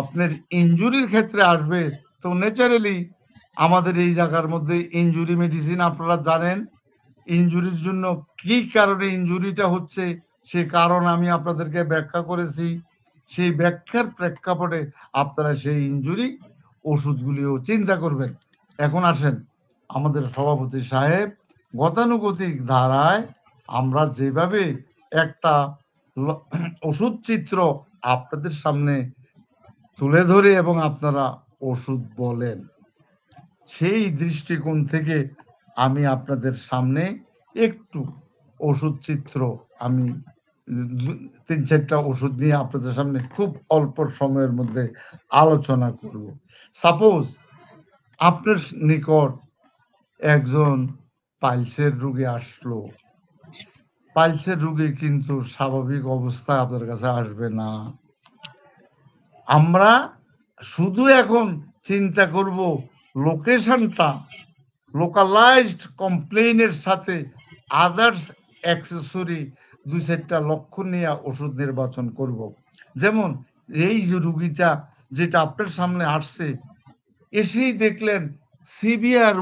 আপনার ইনজুরির ক্ষেত্রে আসবে, তো ন্যাচারালি আমাদের এই জায়গার মধ্যে ইনজুরি মেডিসিন আপনারা জানেন, ইনজুরির জন্য কি কারণে ইনজুরিটা হচ্ছে সে কারণ আমি আপনাদেরকে ব্যাখ্যা করেছি। সেই ব্যাখ্যার প্রেক্ষাপটে আপনারা সেই ইনজুরি ওষুধগুলিও চিন্তা করবেন। এখন আসেন, আমাদের সভাপতি সাহেব গতানুগতিক ধারায় আমরা যেভাবে একটা ওষুধ চিত্র আপনাদের সামনে তুলে ধরে এবং আপনারা ওষুধ বলেন, সেই দৃষ্টিকোণ থেকে আমি আপনাদের সামনে একটু ওষুধ চিত্র আমি 3-4টা ওষুধ নিয়ে আপনাদের সামনে খুব অল্প সময়ের মধ্যে আলোচনা করব। সাপোজ আপনার নিকট একজন পাইলসের রোগী আসলো। পাইলসের রোগী কিন্তু স্বাভাবিক অবস্থায় আপনার কাছে আসবে না। আমরা শুধু এখন চিন্তা করব লোকেশনটা, লোকালাইজড কমপ্লেইনের সাথে আদার্স অ্যাক্সেসরি 2-4টা লক্ষণ নিয়ে ওষুধ নির্বাচন করব। যেমন এই যে রুগীটা যেটা আপনার সামনে আসছে, এসেই দেখলেন সিভিয়ার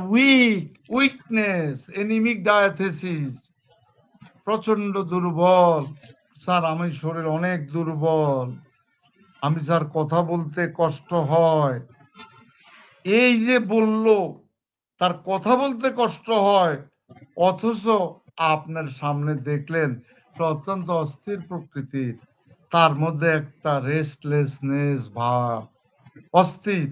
উইকনেস, এনিমিক ডায়াথেসিস, প্রচন্ড দুর্বল। স্যার আমি শরীর অনেক দুর্বল, আমি স্যার কথা বলতে কষ্ট হয়। এই যে বলল তার কথা বলতে কষ্ট হয়, অথচ আপনার সামনে দেখলেন অত্যন্ত অস্থির প্রকৃতির, তার মধ্যে একটা রেস্টলেসনেস ভাব, অস্থির।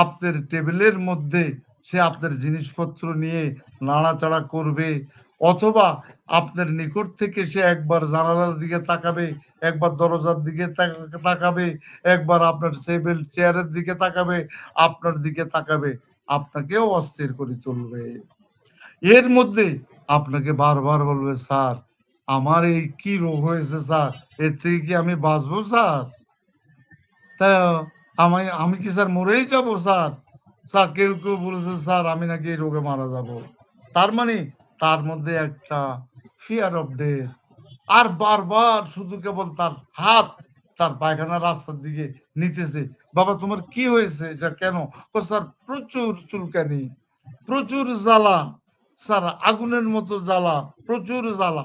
আপনার টেবিলের মধ্যে সে আপনার জিনিসপত্র নিয়ে নাড়াচাড়া করবে, অথবা আপনার নিকট থেকে সে একবার জানালার দিকে তাকাবে, একবার দরজার দিকে তাকাবে, একবার আপনার টেবিল চেয়ারের দিকে তাকাবে, আপনার দিকে তাকাবে, আপনাকেও অস্থির করে তুলবে। এর মধ্যে আপনাকে বারবার বলবে, স্যার আমার এই কি রোগ হয়েছে স্যার, এর থেকে কি আমি বাঁচবো স্যার? তা আমি কি স্যার মরেই যাবো স্যার? স্যার কেউ কেউ বলেছে স্যার আমি নাকি এই রোগে মারা যাব। তার মানে তার মধ্যে একটা ফিয়ার অফ ডেথ। আর বারবার শুধু কেবল তার হাত তার পায়খানা রাস্তার দিকে নিতেছে। বাবা তোমার কি হয়েছে, এটা কেন? স্যার প্রচুর চুলকানি, প্রচুর জ্বালা স্যার, আগুনের মতো জ্বালা, প্রচুর জ্বালা।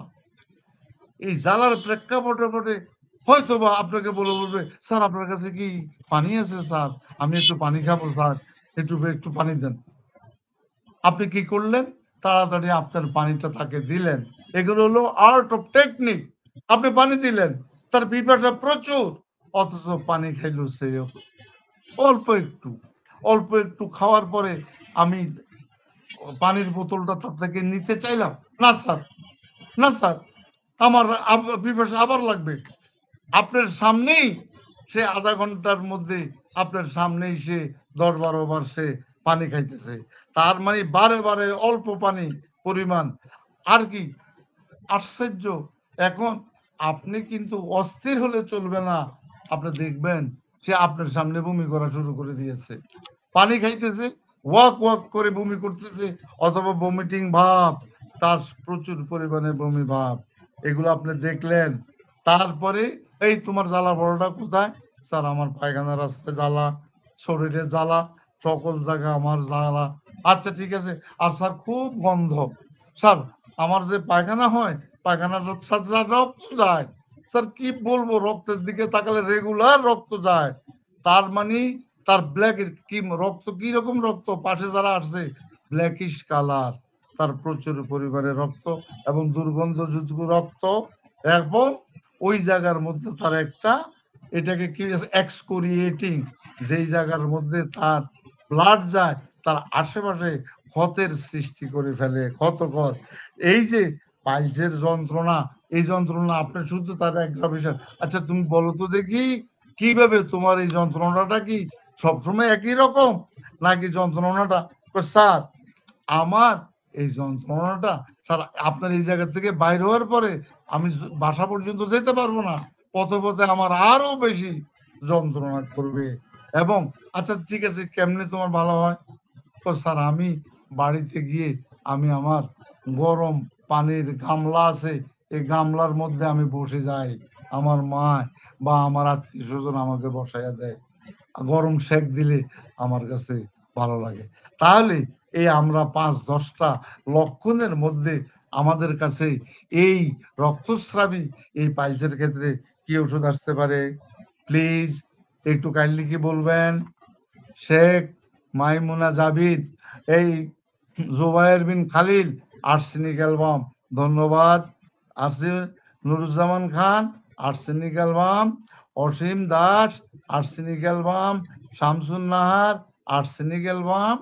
এই জ্বালার প্রেক্ষাপটে হয়তো বা আপনাকে বলবে, স্যার আপনার কাছে কি পানি আছে স্যার, আমি একটু পানি খাবো স্যার, একটু পানি দেন। আপনি কি করলেন? তাড়াতাড়ি আপনার পানিটা তাকে দিলেন। এগুলো হলো আর্ট অফ টেকনিক। আপনি পানি দিলেন, তার পিপাসা প্রচুর, অথচ পানি খাইলো সে অল্প একটু। অল্প একটু খাওয়ার পরে আমি পানির বোতলটা তার থেকে নিতে চাইলাম, না স্যার, না স্যার, আমার পিপাসা আবার লাগবে। আপনার সামনেই সে আধা ঘন্টার মধ্যে আপনার সামনেই সে 10-12 বার সে পানি খাইতেছে। তার মানে বারে বারে অল্প পানি পরিমাণ। আর কি আশ্চর্য! এখন আপনি কিন্তু অস্থির হলে চলবে না। আপনি দেখবেন সে আপনার সামনে বমি করা শুরু করে দিয়েছে। পানি খাইতেছে, ওয়াক করে বমি করতেছে, অথবা ভমিটিং ভাব, তার প্রচুর পরিমাণে বমি ভাব, এগুলো আপনি দেখলেন। তারপরে এই তোমার জ্বালা বড়টা কোথায়? স্যার আমার পায়খানা রাস্তায় জ্বালা, শরীরে জ্বালা, সকল জায়গায় আমার জ্বালা। আচ্ছা ঠিক আছে। আর স্যার খুব গন্ধ স্যার, আমার যে পায়খানা হয় পায়খানার সাথে রক্ত যায় স্যার, কি বলবো, রক্তের দিকে তাকালে রেগুলার রক্ত যায়। তার মানে তার ব্ল্যাক কি রক্ত, কি রকম রক্ত, পাশে যারা আসছে ব্ল্যাকিশ কালার, তার প্রচুর পরিমাণে রক্ত এবং দুর্গন্ধযুক্ত রক্ত, এবং ওই জায়গার মধ্যে তার একটা এটাকে কি এক্সকোরিয়েটিং, যেই জায়গার মধ্যে তার ব্লাড যায় তার আশেপাশে ক্ষতের সৃষ্টি করে ফেলে, ক্ষতকর। এই যে পাইলসের যন্ত্রণা, এই যন্ত্রণা আপনি শুধু তার অ্যাগ্রাভেশন। আচ্ছা তুমি বলো তো দেখি, কিভাবে তোমার এই যন্ত্রণাটা কি সবসময় একই রকম, নাকি যন্ত্রণাটা? স্যার আমার এই যন্ত্রণাটা স্যার আপনার এই জায়গা থেকে বাইর হওয়ার পরে আমি বাসা পর্যন্ত যেতে পারবো না, পথে পথে আমার আরো বেশি যন্ত্রণা করবে। এবং আচ্ছা ঠিক আছে, কেমনে তোমার ভালো হয়? তো স্যার আমি বাড়িতে গিয়ে আমি আমার গরম পানির গামলা আছে, এই গামলার মধ্যে আমি বসে যাই, আমার মা বা আমার আত্মীয় স্বজন আমাকে বসাইয়া দেয়, গরম সেক দিলে আমার কাছে ভালো লাগে। তাহলে এই আমরা ৫-১০টা লক্ষণের মধ্যে আমাদের কাছে এই রক্তস্রাবী এই পাইলসের ক্ষেত্রে কি ওষুধ আসতে পারে? প্লিজ একটু কাইন্ডলি কি বলবেন? শেখ মাইমুনা জাবিদ, এই জুবায়ের বিন খালিল, আর্সেনিক অ্যালবাম, ধন্যবাদ। Nuruzzaman Khan, arsenic album, Asim Das, arsenic album, Shamsun Nahar, arsenic album,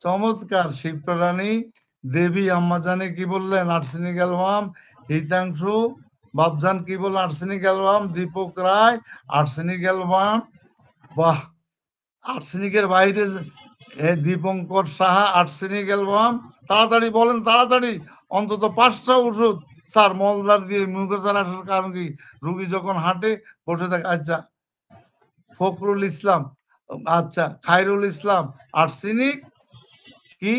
চমৎকার। শিবরানী দেবী আম্মাজানে কি বললেন? Arsenic album. হিতাংশু বাবজান কি বললেন? Arsenic album. Dipak Roy, arsenic album. বাহ, আর্সেনিকের বাইরে দীপঙ্কর সাহা, আর্সেনিক অ্যালবাম। তাড়াতাড়ি বলেন, তাড়াতাড়ি। অন্তত 5টা ওষুধ। স্যার মলদার দিয়ে মুখোচার আসার কারণ কি? রুগী যখন হাঁটে বসে থাকে। আচ্ছা, ফখরুল ইসলাম, আচ্ছা খায়রুল ইসলাম, আর্সেনিক কি?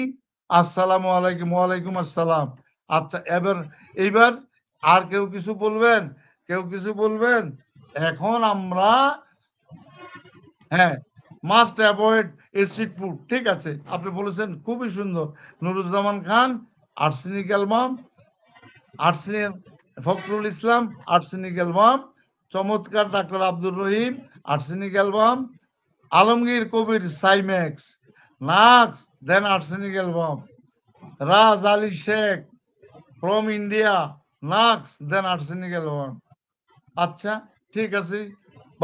আসসালামু আলাইকুম। ওয়ালাইকুম আসসালাম। আচ্ছা এইবার আর কেউ কিছু বলবেন? কেউ কিছু বলবেন? এখন আমরা, হ্যাঁ, মাস্ট অ্যাভয়েড এসিড ফুড। ঠিক আছে, আপনি বলেছেন, খুবই সুন্দর। Nuruzzaman Khan, arsenic album, arsenic. Fakhrul Islam, arsenic album. চমৎকার। Doctor Abdur Rahim, arsenic album. Alamgir Kabir, সাইম্যাক্স। Nux, then arsenic album. Raj Ali Sheikh from India, nux, then arsenic album. আচ্ছা ঠিক আছে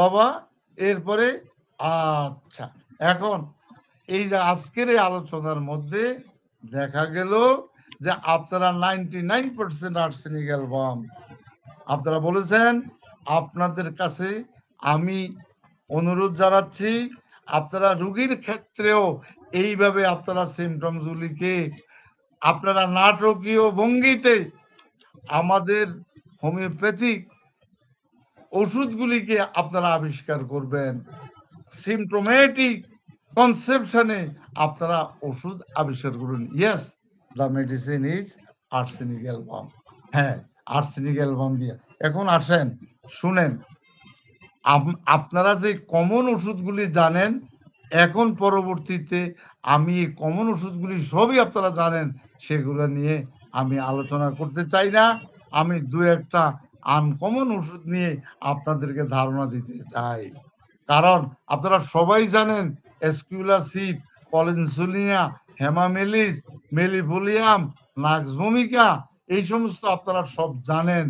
বাবা, এরপরে আচ্ছা এখন এই যে আজকের এই আলোচনার মধ্যে দেখা গেল যে আপনারা 99% আর্সেনিক অ্যালবাম আপনারা বলেছেন। আপনাদের কাছে আমি অনুরোধ জানাচ্ছি, আপনারা রোগীর ক্ষেত্রেও এইভাবে আপনারা সিমটমসগুলিকে আপনারা নাটকীয় ভঙ্গিতে আমাদের হোমিওপ্যাথিক ওষুধগুলিকে আপনারা আবিষ্কার করবেন। সিমটোমেটিক কনসেপশনে আপনারা ওষুধ আবিষ্কার করুন। Yes, the medicine is arsenic album. হ্যাঁ, আর্সেনিক অ্যালবাম দিয়ে। এখন আসেন শুনেন, আপনারা যে কমন ওষুধগুলি জানেন, এখন পরবর্তীতে আমি এই কমন ওষুধগুলি সবই আপনারা জানেন, সেগুলো নিয়ে আমি আলোচনা করতে চাই না। আমি দু একটা আনকমন ওষুধ নিয়ে আপনাদেরকে ধারণা দিতে চাই। কারণ আপনারা সবাই জানেন এসকিউলাসিড, কলিনসুলিয়া, হেমামেলিস, মেলিফোলিয়াম, নাক্সভূমিকা, এই সমস্ত আপনারা সব জানেন।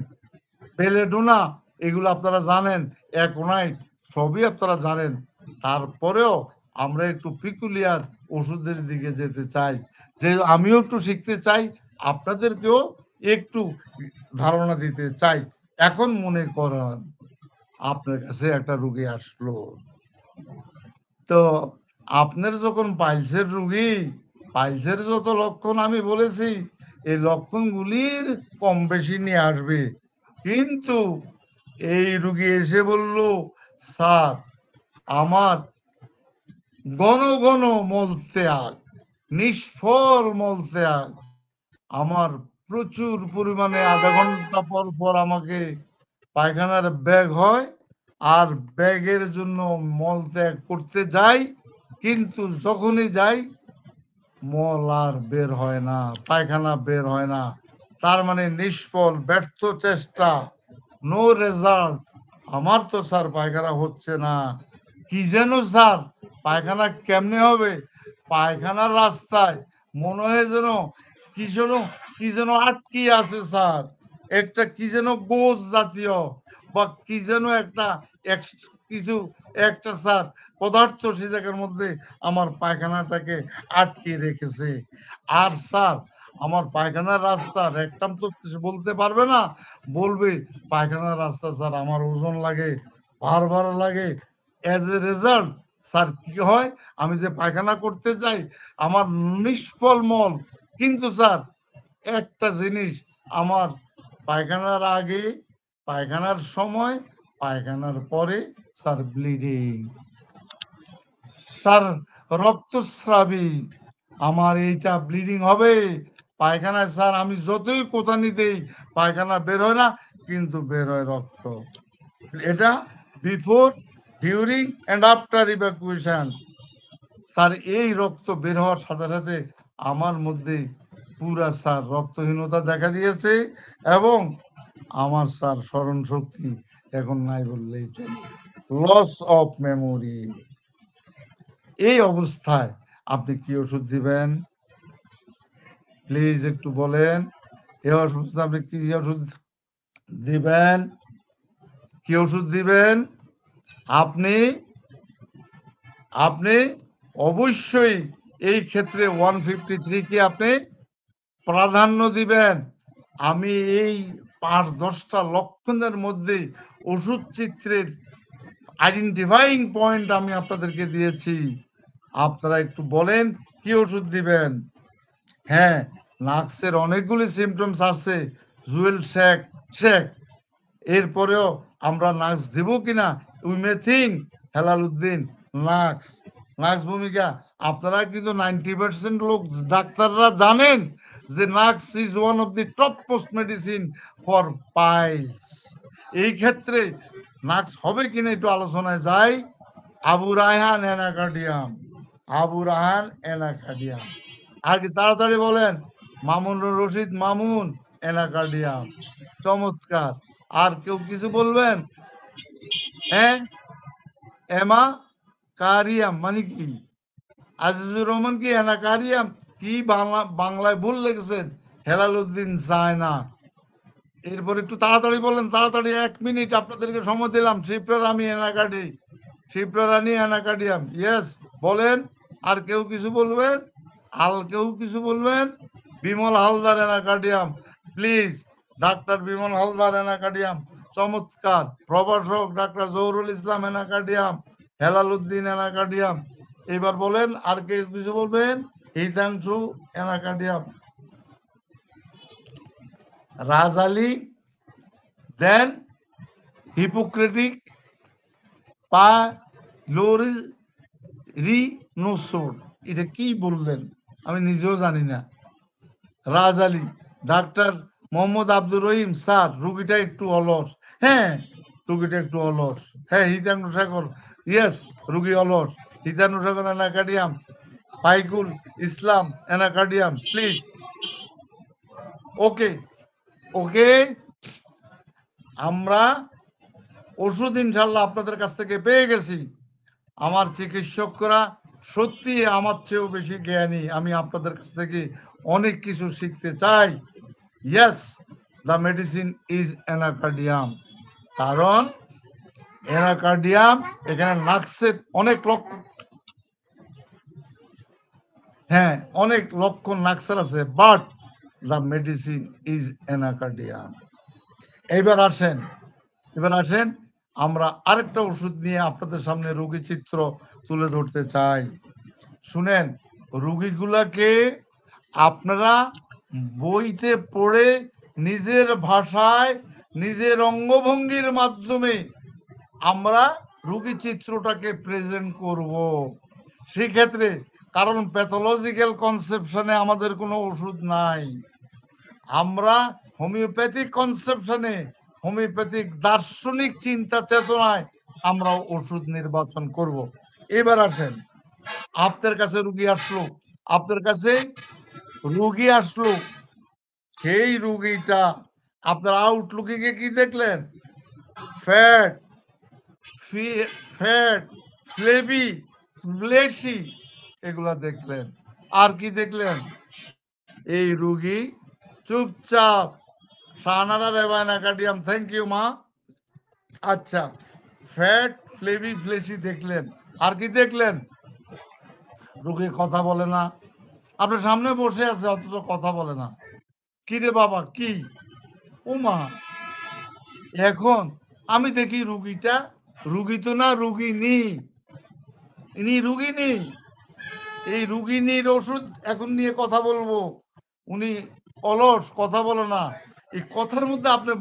বেলেডোনা, এগুলো আপনারা জানেন। অ্যাকোনাইট, সবই আপনারা জানেন। তারপরেও আমরা একটু পিকুলিয়ার ওষুধের দিকে যেতে চাই, যে আমিও একটু শিখতে চাই, আপনাদেরকেও একটু ধারণা দিতে চাই। এখন মনে করেন আপনার কাছে একটা রোগী আসলো, তো আপনার যখন পাইলসের রোগী, পাইলসের যত লক্ষণ আমি বলেছি, এই লক্ষণগুলির কম বেশি নিয়ে আসবে। কিন্তু এই রোগী এসে বলল, স্যার আমার ঘন ঘন মলত্যাগ, নিষ্ফল মলত্যাগ, আমার প্রচুর পরিমাণে আধা ঘন্টা পর পর আমাকে পায়খানার ব্যাগ হয়, আর ব্যাগের জন্য মল ত্যাগ করতে যাই, কিন্তু যখনই যাই মল আর বের হয় না, পায়খানা বের হয় না। তার মানে নিষ্ফল, ব্যর্থ চেষ্টা, নো রেজাল্ট। আমার তো স্যার পায়খানা হচ্ছে না। কি যেন স্যার, পায়খানা কেমনে হবে? পায়খানার রাস্তায় মনে হয় যেন কি যেন আটকি আছে স্যার, একটা কি যেন গোজ জাতীয় বা কি যেন একটা কিছু একটা স্যার পদার্থ সে জায়গার মধ্যে আমার পায়খানাটাকে আটকে রেখেছে। আর স্যার আমার পায়খানার রাস্তা একদম তো বলতে পারবে না, বলবে পায়খানার রাস্তা স্যার আমার ওজন লাগে, ভার লাগে। এজ এ রেজাল্ট স্যার কি হয়, আমি যে পায়খানা করতে যাই আমার নিষ্ফল মল। কিন্তু স্যার একটা জিনিস, আমার পায়খানার আগে, পায়খানার সময় পায়খানার পরে স্যার ব্লিডিং, স্যার রক্তস্রাবী, আমার এইটা ব্লিডিং হবে পায়খানায় স্যার, আমি যতই কোতানি দেই পায়খানা বের হয় না, কিন্তু বের হয় রক্ত। এটা before, during and after evacuation. Sir এই রক্ত বের হওয়ার সাথে সাথে আমার মধ্যে পুরা স্যার রক্তহীনতা দেখা দিয়েছে এবং আমার স্যার স্মরণ শক্তি এখন নাই বললেই চলে, লস অফ মেমোরি। এই অবস্থায় আপনি কি ওষুধ দিবেন? প্লিজ একটু বলেন, এই অবস্থায় আপনি কি ওষুধ দিবেন? কি ওষুধ দিবেন? আপনি আপনি অবশ্যই এই ক্ষেত্রে 153 কে আপনি প্রাধান্য দিবেন। আমি এই 5-10টা লক্ষণের মধ্যে ওষুধ চিত্রের আইডেন্টিফাইং পয়েন্ট আমি আপনাদেরকে দিয়েছি, আপনারা একটু বলেন কি ওষুধ দিবেন। হ্যাঁ, নাক্সের অনেকগুলি সিমটমস আছে, জুয়েল শেক শেক, এরপরেও আমরা নাক্স দিব কিনা we may think. Helaluddin nux, nux vomica আপনারা কিন্তু 90% লোক ডাক্তাররা জানেন যে nux is one of the top most medicine for piles. এই ক্ষেত্রে নাক্স হবে কিনা একটু আলোচনায় যাই। Abu Raihan anacardium, Abu Raihan anacardium. আর কি তাড়াতাড়ি বলেন? মামুনুর রশিদ মামুন অ্যানাকার্ডিয়াম, চমৎকার। আর কেউ কিছু বলবেন? হ্যাঁ, এমা কারিয়াম মানে কি? আজিজুর রহমান কি অ্যানাকারিয়াম কি বাংলায় ভুল লিখেছেন? হেলালুদ্দিন চায় না। এরপর একটু তাড়াতাড়ি বলেন, তাড়াতাড়ি 1 মিনিট আপনাদেরকে সময় দিলাম। শিপ্রারানী অ্যানাকার্ডি, শিপ্রারানী অ্যানাকার্ডিয়াম, ইয়েস বলেন। আর কেউ কিছু বলবেন? কেউ কিছু বলবেন? Bimal Haldar anacardium, please. Doctor Bimal Haldar anacardium, চমৎকার। প্রভাষক doctor Zahurul Islam anacardium, Helaluddin anacardium. এবার বলেন আর কেউ কিছু বলবেন? হিতাংশু অ্যানাকার্ডিয়াম, রাজ আলী, দেন হিপোক্রেটিক পাইলোরিনোসোড। এটা কি বললেন আমি নিজেও জানি না। রাজ আলী, ডাক্তার মোহাম্মদ আব্দুর রহিম স্যার, রুগীটা একটু অলস। হ্যাঁ, রুগীটা একটু অলস। হ্যাঁ, হিতাংশু শেখর, ইয়েস, রুগী অলস। Hitanshu Shekhar anacardium, Faikul Islam anacardium, please. Okay okay, আমরা ওষুধ ইনশাল্লাহ আপনাদের কাছ থেকে পেয়ে গেছি। আমার চিকিৎসকরা সত্যি আমার চেয়েও বেশি জ্ঞানী, আমি আপনাদের কাছ থেকে অনেক কিছু শিখতে চাই। Yes, the medicine is anacardium, কারণ অ্যানাকার্ডিয়াম এখানে নাক্সের অনেক লক্ষণ, হ্যাঁ অনেক লক্ষণ নাক্সের আছে, but the medicine is anacardium. এবার আসেন আমরা আরেকটা ওষুধ নিয়ে আপনাদের সামনে রোগী চিত্র তুলে ধরতে চাই। শুনেন, রোগীগুলাকে আপনারা বইতে পড়ে নিজের ভাষায় নিজের অঙ্গভঙ্গির মাধ্যমে আমরা রোগী চিত্রটাকে প্রেজেন্ট করব। সেই ক্ষেত্রে কারণ প্যাথোলজিক্যাল কনসেপশনে আমাদের কোনো ওষুধ নাই, আমরা হোমিওপ্যাথিক কনসেপশনে, হোমিওপ্যাথিক দার্শনিক চিন্তা চেতনায় আমরা ওষুধ নির্বাচন করব। এবার আসেন, আপনার কাছে রুগী আসলো, আপনার কাছে রুগী আসলো, সেই রুগীটা আপনার আউটলুকিং এ কি দেখলেন? ফ্যাট, ফ্যাট, ফ্লেবি, ফ্লেশি, এগুলা দেখলেন। আর কি দেখলেন? এই রুগী চুপচাপ, সানারা রেবায়নাকার্ডিয়াম, থ্যাংক ইউ মা। আচ্ছা, ফ্যাট, ফ্লেভি, ফ্লেশি দেখলেন। আর কি দেখলেন? রোগী কথা বলে না, আপনার সামনে বসে আছে অথচ কথা বলে না। কি রে বাবা কি? ও মা, এখন আমি দেখি রুগীটা, রুগী তো না রুগিনী, ইনি রুগিনী। এই রুগিনীর ওষুধ এখন নিয়ে কথা বলবো। উনি অলস, কথা বলে না। এই কথার মধ্যে আপনি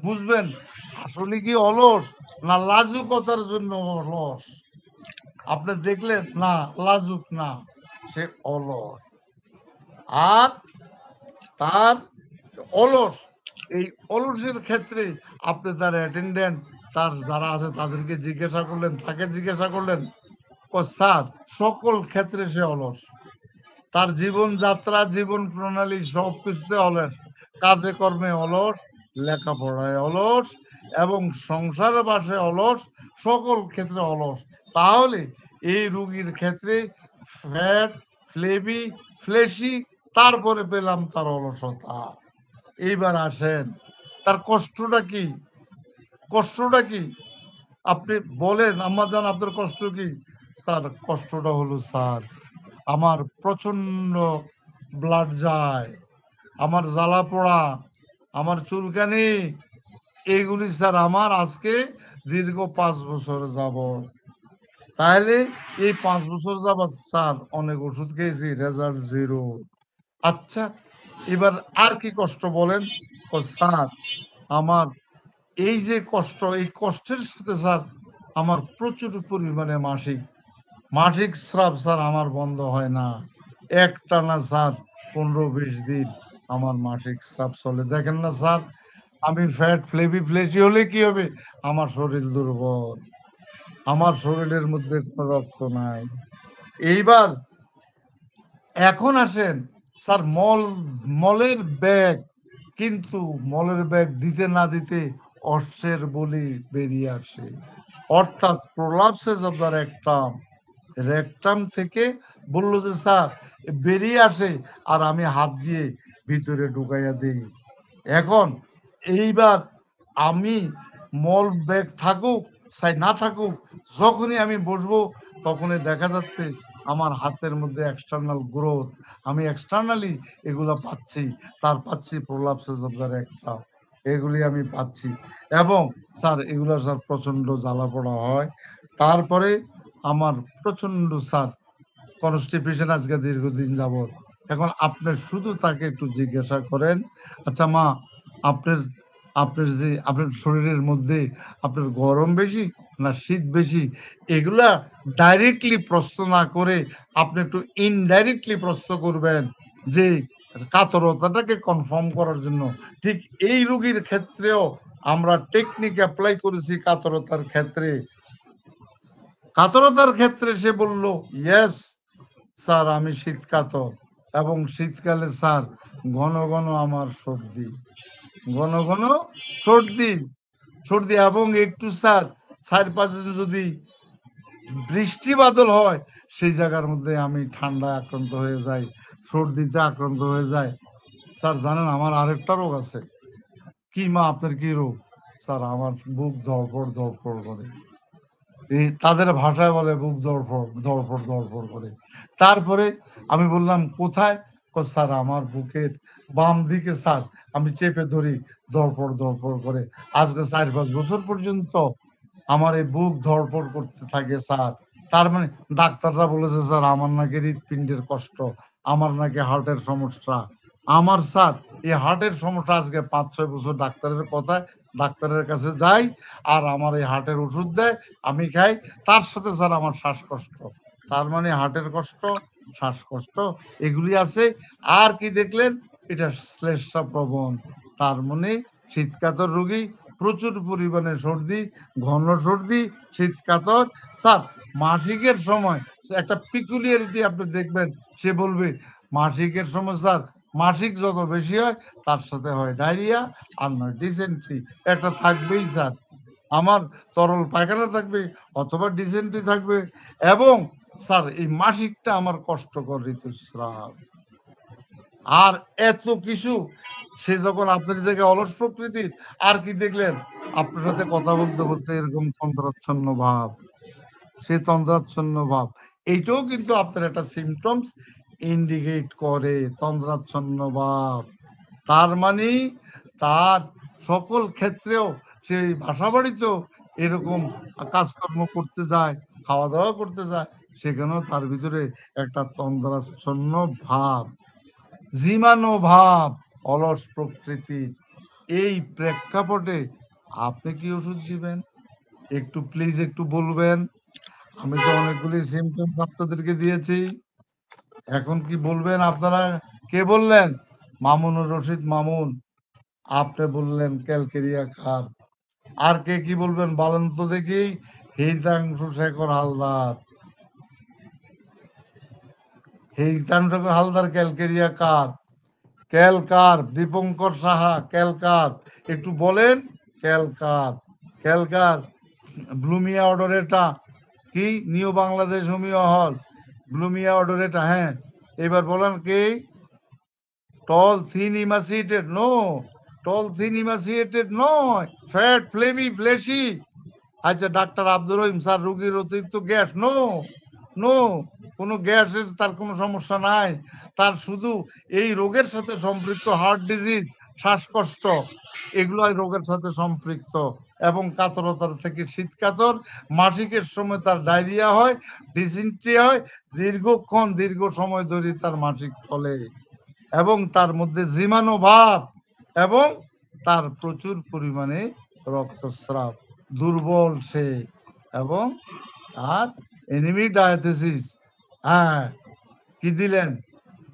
বুঝবেন আসলে কি অলস না লাজুকতার জন্য অলস? আপনি দেখলেন না, লাজুক না, সে অলস। আর তার অলস, এই অলসের ক্ষেত্রে আপনি তার অ্যাটেন্ডেন্ট, তার যারা আছে তাদেরকে জিজ্ঞাসা করলেন, তাকে জিজ্ঞাসা করলেন, স্যার সকল ক্ষেত্রে সে অলস। তার জীবনযাত্রা, জীবন প্রণালী সবকিছুতে অলস, কাজে কর্মে অলস, লেখাপড়ায় অলস এবং সংসার বাসে অলস, সকল ক্ষেত্রে অলস। তাহলে এই রোগীর ক্ষেত্রে ফ্যাট, ফ্লেবি, ফ্লেশি, তারপরে পেলাম তার অলসতা। এইবার আসেন, তার কষ্টটা কি? কষ্টটা কি? আপনি বলেন, আম্মাজান আপনার কষ্ট কি? স্যার কষ্টটা হলো স্যার, আমার প্রচন্ড ব্লাড যায়, আমার জ্বালা পোড়া, আমার চুলকানি, এগুলি স্যার আমার আজকে দীর্ঘ 5 বছর যাব। তাহলে এই 5 বছর যাবৎ স্যার অনেক ওষুধ খেয়েছি, রেজাল্ট জিরো। আচ্ছা, এবার আর কি কষ্ট বলেন? স্যার আমার এই যে কষ্ট, এই কষ্টের সাথে স্যার আমার প্রচুর পরিমাণে মাসিক স্রাব স্যার আমার বন্ধ হয় না, একটানা স্যার 15-20 দিন আমার মাসিক স্রাব চলে। দেখেন না স্যার, আমি ফ্যাট, ফ্লেভি, ফ্লেশি হলে কি হবে? আমার শরীর দুর্বল, আমার শরীরের মধ্যে কোনো রক্ত নাই। এইবার এখন আসেন, স্যার মলের ব্যাগ, কিন্তু মলের ব্যাগ দিতে না দিতে অশ্বের বলি বেরিয়ে আসে, অর্থাৎ প্রলাপসেস অফ দ্য রেকটাম, রেকটাম থেকে বললো যে স্যার বেরিয়ে আসে, আর আমি হাত দিয়ে ভিতরে ঢুকাইয়া দিই। এখন এইবার আমি মল ব্যাগ থাকুক চাই না থাকুক, যখনই আমি বসবো তখনই দেখা যাচ্ছে আমার হাতের মধ্যে এক্সটার্নাল গ্রোথ, আমি এক্সটার্নালি এগুলা পাচ্ছি, তার পাচ্ছি প্রলাপসেস অফ দ্য রেকটাম, এগুলি আমি পাচ্ছি। এবং স্যার এগুলো স্যার প্রচন্ড জ্বালা পোড়া হয়। তারপরে আমার প্রচন্ড স্যার কনস্টিপেশন আজকে দীর্ঘদিন যাবৎ। এখন আপনি শুধু তাকে একটু জিজ্ঞাসা করেন, আচ্ছা মা, আপনার আপনার যে আপনার শরীরের মধ্যে আপনার গরম বেশি না শীত বেশি, এগুলা ডাইরেক্টলি প্রশ্ন না করে আপনি একটু ইনডাইরেক্টলি প্রশ্ন করবেন, যে কাতরতাটাকে কনফার্ম করার জন্য। ঠিক এই রোগীর ক্ষেত্রেও আমরা টেকনিক অ্যাপ্লাই করেছি কাতরতার ক্ষেত্রে। কাতরতার ক্ষেত্রে সে বলল, ইয়েস স্যার আমি শীতকাতর, এবং শীতকালে স্যার ঘন ঘন আমার সর্দি, ঘন ঘন সর্দি, সর্দি, এবং একটু স্যার চারপাশে যদি বৃষ্টি বাদল হয় সেই জায়গার মধ্যে আমি ঠান্ডায় আক্রান্ত হয়ে যাই, সর্দিতে আক্রান্ত হয়ে যায়। স্যার জানেন আমার আরেকটা রোগ আছে। কি মা আপনার কি রোগ? স্যার আমার বুক ধড়ফড় ধড়ফড় করে, এই তাদের ভাষায় বলে বুক ধড়ফড় ধড়ফড় ধড়ফড় করে। তারপরে আমি বললাম কোথায়? স্যার আমার বুকের বাম দিকে স্যার, আমি চেপে ধরি, ধড়ফড় ধড়ফড় করে। আজকে 4-5 বছর পর্যন্ত আমার এই বুক ধড়ফড় করতে থাকে স্যার। তার মানে ডাক্তাররা বলেছে স্যার আমার নাকি হৃৎপিণ্ডের কষ্ট, আমার নাকি হার্টের সমস্যা। আমার স্যার এই হার্টের সমস্যা আজকে 5-6 বছর ডাক্তারের কথায় ডাক্তারের কাছে যাই, আর আমার এই হার্টের ওষুধ দেয়, আমি খাই, তার সাথে স্যার আমার শ্বাসকষ্ট। তার মানে হার্টের কষ্ট, শ্বাসকষ্ট এগুলি আছে। আর কি দেখলেন? এটা শ্লেষ্মা প্রবণ, তার মানে শীতকাতর রোগী, প্রচুর পরিমাণে সর্দি, ঘন সর্দি, শীতকাতর। স্যার মাসিকের সময় একটা পিকুলিয়ারিটি আপনি দেখবেন, সে বলবে মাসিকের সময় স্যার, মাসিক যত বেশি হয় তার সাথে হয় ডায়রিয়া, আর নয় ডিসেন্ট্রি, একটা থাকবেই স্যার। আমার তরল পায়খানা থাকবে অথবা ডিসেন্ট্রি থাকবে। এবং স্যার এই মাসিকটা আমার কষ্টকর ঋতুস্রাব। আর এত কিছু, সে যখন আপনার জায়গায় অলস প্রকৃতির, আর কি দেখলেন? আপনার সাথে কথা বলতে বলতে এরকম তন্দ্রাচ্ছন্ন ভাব, সে তন্দ্রাচ্ছন্ন ভাব, এইটাও কিন্তু আপনার একটা সিমটমস ইন্ডিকেট করে, তন্দ্রাচ্ছন্ন ভাব। তার মানে তার সকল ক্ষেত্রেও, সেই বাসা বাড়িতেও এরকম কাজকর্ম করতে যায়, খাওয়া দাওয়া করতে যায়, সেখানেও তার ভিতরে একটা তন্দ্রাচ্ছন্ন ভাব, জীবাণু ভাব, অলস প্রকৃতি। এই প্রেক্ষাপটে আপনি কি ওষুধ দিবেন একটু প্লিজ একটু বলবেন। আমি তো অনেকগুলি সিমটমস আপনাদেরকে দিয়েছি, এখন কি বলবেন আপনারা? কে বললেন? মামুনুর রশিদ মামুন। আপনি বললেন ক্যালকেরিয়া খার। আর কে কি বলবেন বলেন তো দেখি? হিতাংশু শেখর হালদার। হিতাংশু শেখর হালদার ক্যালকেরিয়া কার? ক্যালকার। দীপঙ্কর সাহা ক্যালকার। একটু বলেন ক্যালকার। ক্যালকার। ব্লুমিয়া অডোরেটা কি? নিউ বাংলাদেশ হোমিও হল। ব্লুমিয়া অডোরেটা, হ্যাঁ। এবার বলেন কি? টল থিন ইমাসিয়েটেড, নো। টল থিন ইমাসিয়েটেড নয়, ফ্যাট ফ্লেমি ফ্লেশি। আচ্ছা, ডাক্তার আব্দুর রহিম স্যার, রোগীর অতিরিক্ত গ্যাস? নো, নো, কোনো গ্যাসের তার কোনো সমস্যা নাই। তার শুধু এই রোগের সাথে সম্পৃক্ত হার্ট ডিজিজ, শ্বাসকষ্ট, এগুলো এই রোগের সাথে সম্পৃক্ত। এবং কাতরতার থেকে শীত কাতর, মাসিকের সময় তার ডায়রিয়া হয়, ডিসেন্ট্রি হয়, দীর্ঘ সময় ধরে তার মাসিক চলে, এবং তার মধ্যে জীবাণু ভাব, এবং তার প্রচুর পরিমাণে রক্তস্রাব, দুর্বল সে, এবং আর এনিমিক ডায়াথেসিস। হ্যাঁ, কি দিলেন?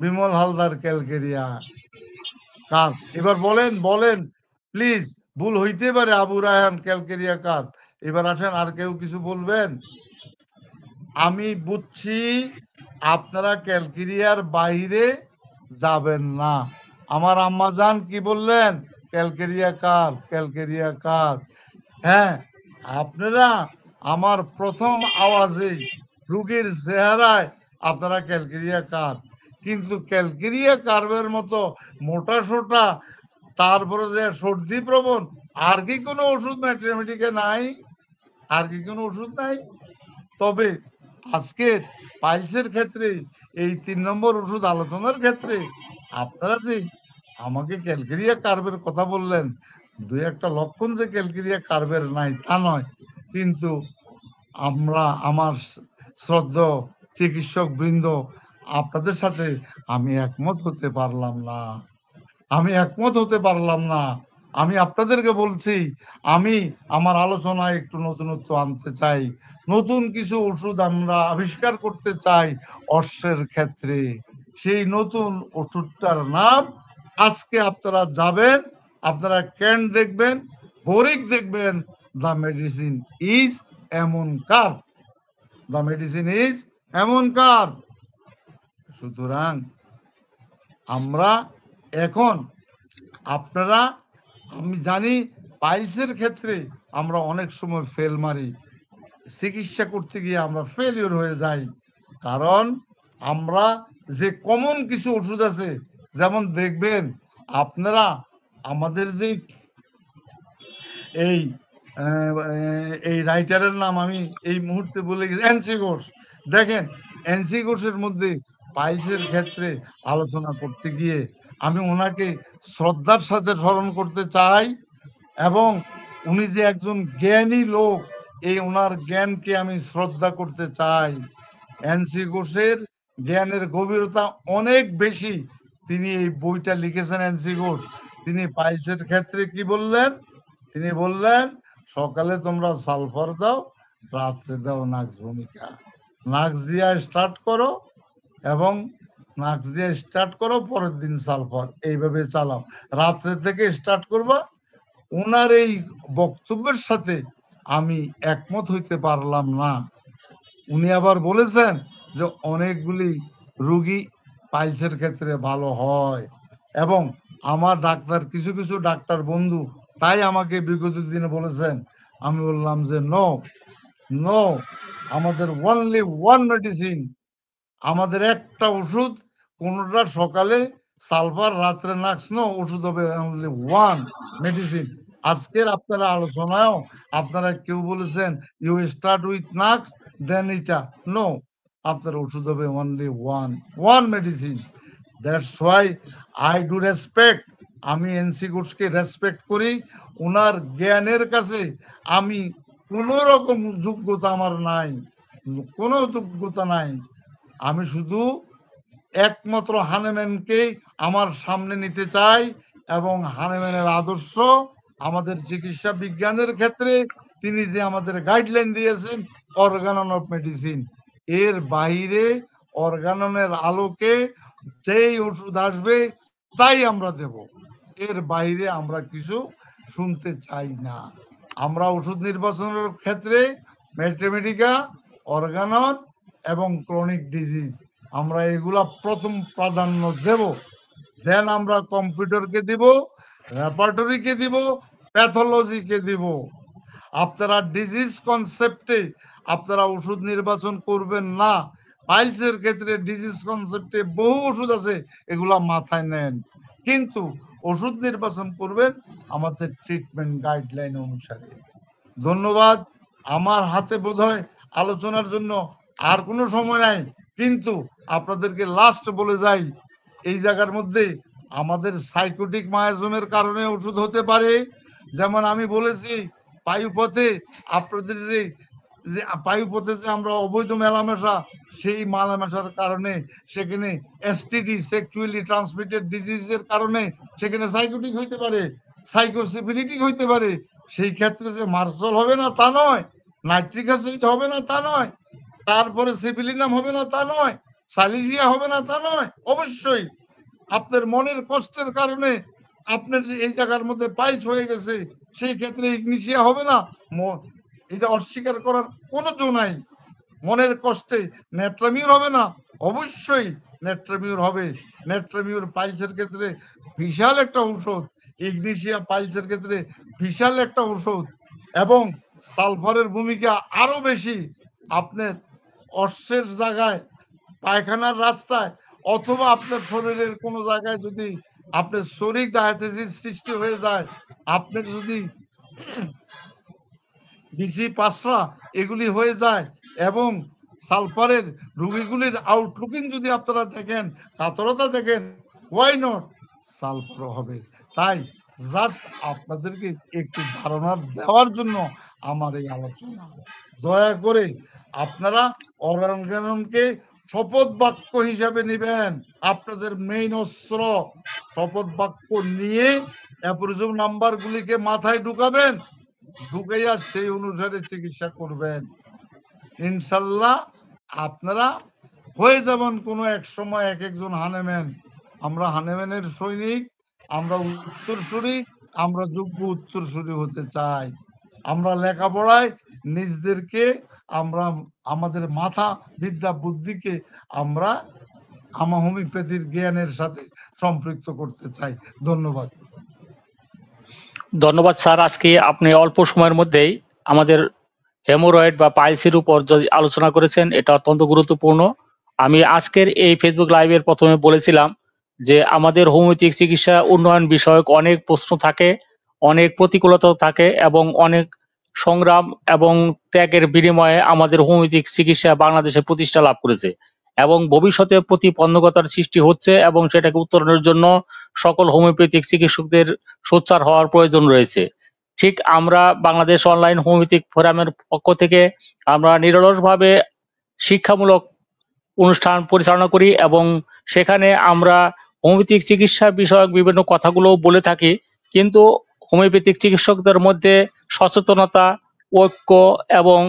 বিমল হালদার ক্যালকেরিয়া কার। এবার বলেন বলেন প্লিজ, ভুল হইতে পারে, আবু রায়হান ক্যালকেরিয়া কার। এবার আসেন, আর কেউ কিছু বলবেন? আমি বুঝছি আপনারা ক্যালকেরিয়ার বাইরে যাবেন না। আমার আম্মাজান কি বললেন? ক্যালকেরিয়া কার, ক্যালকেরিয়া কার। হ্যাঁ, আপনারা আমার প্রথম আওয়াজে, রুগীর চেহারায় আপনারা ক্যালকেরিয়া কার, কিন্তু ক্যালকেরিয়া কার্ভের মতো মোটা সোটা, তারপরে যে সর্দি প্রবণ, আর কি কোনো ওষুধ ম্যাট্রিমেটিকে নাই? আর কি কোনো ওষুধ নাই? তবে আজকের পাইলসের ক্ষেত্রে এই 3 নম্বর ওষুধ আলোচনার ক্ষেত্রে আপনারা যে আমাকে ক্যালকেরিয়া কার্ভের কথা বললেন, দুই একটা লক্ষণ যে ক্যালকেরিয়া কার্ভের নাই তা নয়, কিন্তু আমার শ্রদ্ধেয় চিকিৎসক বৃন্দ, আপনাদের সাথে আমি একমত হতে পারলাম না। আমি একমত হতে পারলাম না। আমি আপনাদেরকে বলছি, আমি আমার আলোচনায় একটু নতুনত্ব আনতে চাই, নতুন কিছু ওষুধ আমরা আবিষ্কার করতে চাই অশ্বের ক্ষেত্রে। সেই নতুন ওষুধটার নাম, আজকে আপনারা যাবেন, আপনারা ক্যান দেখবেন, বোরিক দেখবেন, দ্য মেডিসিন ইজ এমন কার। দ্য মেডিসিন ইজ এমন কার। সুতরাং আমরা এখন, আপনারা, আমি জানি পাইলসের ক্ষেত্রে আমরা অনেক সময় ফেল মারি, চিকিৎসা করতে গিয়ে আমরা ফেলিওর হয়ে যাই, কারণ আমরা যে কমন কিছু ওষুধ আছে, যেমন দেখবেন আপনারা আমাদের যে এই এই রাইটারের নাম আমি এই মুহূর্তে বলে গেছি, এনসি ঘোষ। দেখেন, এনসি ঘোষের মধ্যে পাইলসের ক্ষেত্রে আলোচনা করতে গিয়ে আমি ওনাকে শ্রদ্ধার সাথে স্মরণ করতে চাই, এবং উনি যে একজন জ্ঞানী লোক, এই ওনার জ্ঞানকে আমি শ্রদ্ধা করতে চাই। এনসি ঘোষের জ্ঞানের গভীরতা অনেক বেশি। তিনি এই বইটা লিখেছেন এনসি ঘোষ। তিনি পাইলসের ক্ষেত্রে কি বললেন? তিনি বললেন, সকালে তোমরা সালফার দাও, রাত্রে দাও নাক্স ভূমিকা। নাক্স দিয়া স্টার্ট করো, এবং নাক্স দিয়ে স্টার্ট করো, পরের দিন সালফার, এইভাবে চালাও, রাত্রে থেকে স্টার্ট করবা। ওনার এই বক্তব্যের সাথে আমি একমত হইতে পারলাম না। উনি আবার বলেছেন যে অনেকগুলি রুগী পাইলসের ক্ষেত্রে ভালো হয়, এবং আমার ডাক্তার, কিছু কিছু ডাক্তার বন্ধু তাই আমাকে বিগত দিনে বলেছেন। আমি বললাম যে নো, নো, আমাদের অনলি ওয়ান মেডিসিন, আমাদের একটা ওষুধ, কোনটা সকালে সালফার, রাত্রে নাক্স, নো, ওষুধ হবে অনলি ওয়ান মেডিসিন। আজকের আপনারা আলোচনায়ও আপনারা কেউ বলেছেন ইউ স্টার্ট উইথ নাক্স দেন এটা, নো, আপনার ওষুধ হবে only one medicine. That's why I do respect, আমি এনসি ঘোষকে রেসপেক্ট করি। ওনার জ্ঞানের কাছে আমি কোনো রকম যোগ্যতা আমার নাই, কোনো যোগ্যতা নাই। আমি শুধু একমাত্র হানেম্যানকেই আমার সামনে নিতে চাই, এবং হানেম্যানের আদর্শ আমাদের চিকিৎসা বিজ্ঞানের ক্ষেত্রে তিনি যে আমাদের গাইডলাইন দিয়েছেন অর্গানন অফ মেডিসিন, এর বাইরে অর্গাননের আলোকে যেই ওষুধ আসবে তাই আমরা দেব, এর বাইরে আমরা কিছু শুনতে চাই না। আমরা ওষুধ নির্বাচনের ক্ষেত্রে ম্যাথমেটিকা, অর্গানন এবং ক্রনিক ডিজিজ আমরা এগুলা প্রথম প্রাধান্য দেব। দেন আমরা কম্পিউটারকে দিব, ল্যাবরেটরিকে দিব, প্যাথোলজিকে দিব। আপনারা ডিজিজ কনসেপ্টে আপনারা ওষুধ নির্বাচন করবেন না। পাইলসের ক্ষেত্রে ডিজিজ কনসেপ্টে বহু ওষুধ আছে, এগুলা মাথায় নেন, কিন্তু ওষুধ নির্বাচন করবেন আমাদের ট্রিটমেন্ট গাইডলাইন অনুসারে। ধন্যবাদ। আমার হাতে বোধহয় আলোচনার জন্য আর কোনো সময় নাই, কিন্তু আপনাদেরকে লাস্ট বলে যাই, এই জায়গার মধ্যে আমাদের সাইকোটিক মায়াজমের কারণে ওষুধ হতে পারে। যেমন আমি বলেছি বায়ুপথে আপনাদের যে বায়ুপথে যে আমরা অবৈধ মেলামেশা, সেই মেলামেশার কারণে সেখানে এসটিডি, সেক্সুয়ালি ট্রান্সমিটেড ডিজিজের কারণে সেখানে সাইকোটিক হইতে পারে, সাইকোসিফিলিটিক হইতে পারে। সেই ক্ষেত্রে যে মার্সল হবে না তা নয়, নাইট্রিক অ্যাসিড হবে না তা নয়, তারপরে সিপিলিনাম হবে না তা নয়, সালিসিয়া হবে না তা নয়। অবশ্যই আপনার মনের কষ্টের কারণে আপনার যে এই জায়গার মধ্যে পাইলস হয়ে গেছে, সেই ক্ষেত্রে ইগনিশিয়া হবে না, এটা অস্বীকার করার কোনো জো নাই। মনের কষ্টে নেট্রামিউর হবে না, অবশ্যই নেট্রামিউর হবে। নেট্রামিউর পাইলসের ক্ষেত্রে বিশাল একটা ঔষধ, ইগনিশিয়া পাইলসের ক্ষেত্রে বিশাল একটা ঔষধ, এবং সালফারের ভূমিকা আরো বেশি। আপনার অশ্বের জায়গায়, পায়খানার রাস্তায়, অথবা আপনার শরীরের কোনো জায়গায় যদি আপনার শরীর ডায়াথেসিস সৃষ্টি হয়ে যায়, আপনার যদি বিসি পাসরা এগুলি হয়ে যায়, এবং সালফারের রোগীগুলির আউটলুকিং যদি আপনারা দেখেন, কাতরতা দেখেন, ওয়াই নট, সালফার হবে। তাই জাস্ট আপনাদেরকে একটু ধারণা দেওয়ার জন্য আমার এই আলোচনা। দয়া করে আপনারা অর্গাননকে শপথ বাক্য হিসাবে নেবেন, আপনাদের মেইন অস্ত্র। শপথ বাক্য নিয়ে অ্যাপ্রুভ নাম্বারগুলিকে মাথায় ঢুকাবেন, ঢুকাইয়া সেই অনুসারে চিকিৎসা করবেন। ইনশাল্লাহ আপনারা হয়ে যাবেন কোনো এক সময় এক একজন হানেম্যান। আমরা হানেম্যানের সৈনিক, আমরা উত্তরসূরি, আমরা যোগ্য উত্তরসূরি হতে চাই। আমরা লেখাপড়ায় নিজদেরকে, আমরা আমাদের মাথা বিদ্যা বুদ্ধিকে আমরা হোমিওপ্যাথির জ্ঞানের সাথে সম্পৃক্ত করতে চাই। ধন্যবাদ। ধন্যবাদ স্যার। আজকে আপনি অল্প সময়ের মধ্যেই আমাদের হেমোরয়েড বা পাইলসের উপর যে আলোচনা করেছেন, এটা অত্যন্ত গুরুত্বপূর্ণ। আমি আজকের এই ফেসবুক লাইভের প্রথমে বলেছিলাম যে আমাদের হোমিওপ্যাথিক চিকিৎসা উন্নয়ন বিষয়ক অনেক প্রশ্ন থাকে, অনেক প্রতিকূলতা থাকে, এবং অনেক সংগ্রাম এবং ত্যাগের বিনিময়ে আমাদের হোমিওপ্যাথিক চিকিৎসা বাংলাদেশে প্রতিষ্ঠা লাভ করেছে, এবং ভবিষ্যতে প্রতিবন্ধকতার সৃষ্টি হচ্ছে, এবং সেটাকে উত্তরণের জন্য সকল হোমিওপ্যাথিক চিকিৎসকদের সোচ্চার হওয়ার প্রয়োজন রয়েছে। ঠিক আমরা বাংলাদেশ অনলাইন হোমিওপ্যাথিক ফোরামের পক্ষ থেকে আমরা নিরলসভাবে শিক্ষামূলক অনুষ্ঠান পরিচালনা করি, এবং সেখানে আমরা হোমিওপ্যাথিক চিকিৎসা বিষয়ক বিভিন্ন কথাগুলো বলে থাকি, কিন্তু হোমিওপ্যাথিক চিকিৎসকদের মধ্যে সচেতনতা, ঐক্য এবং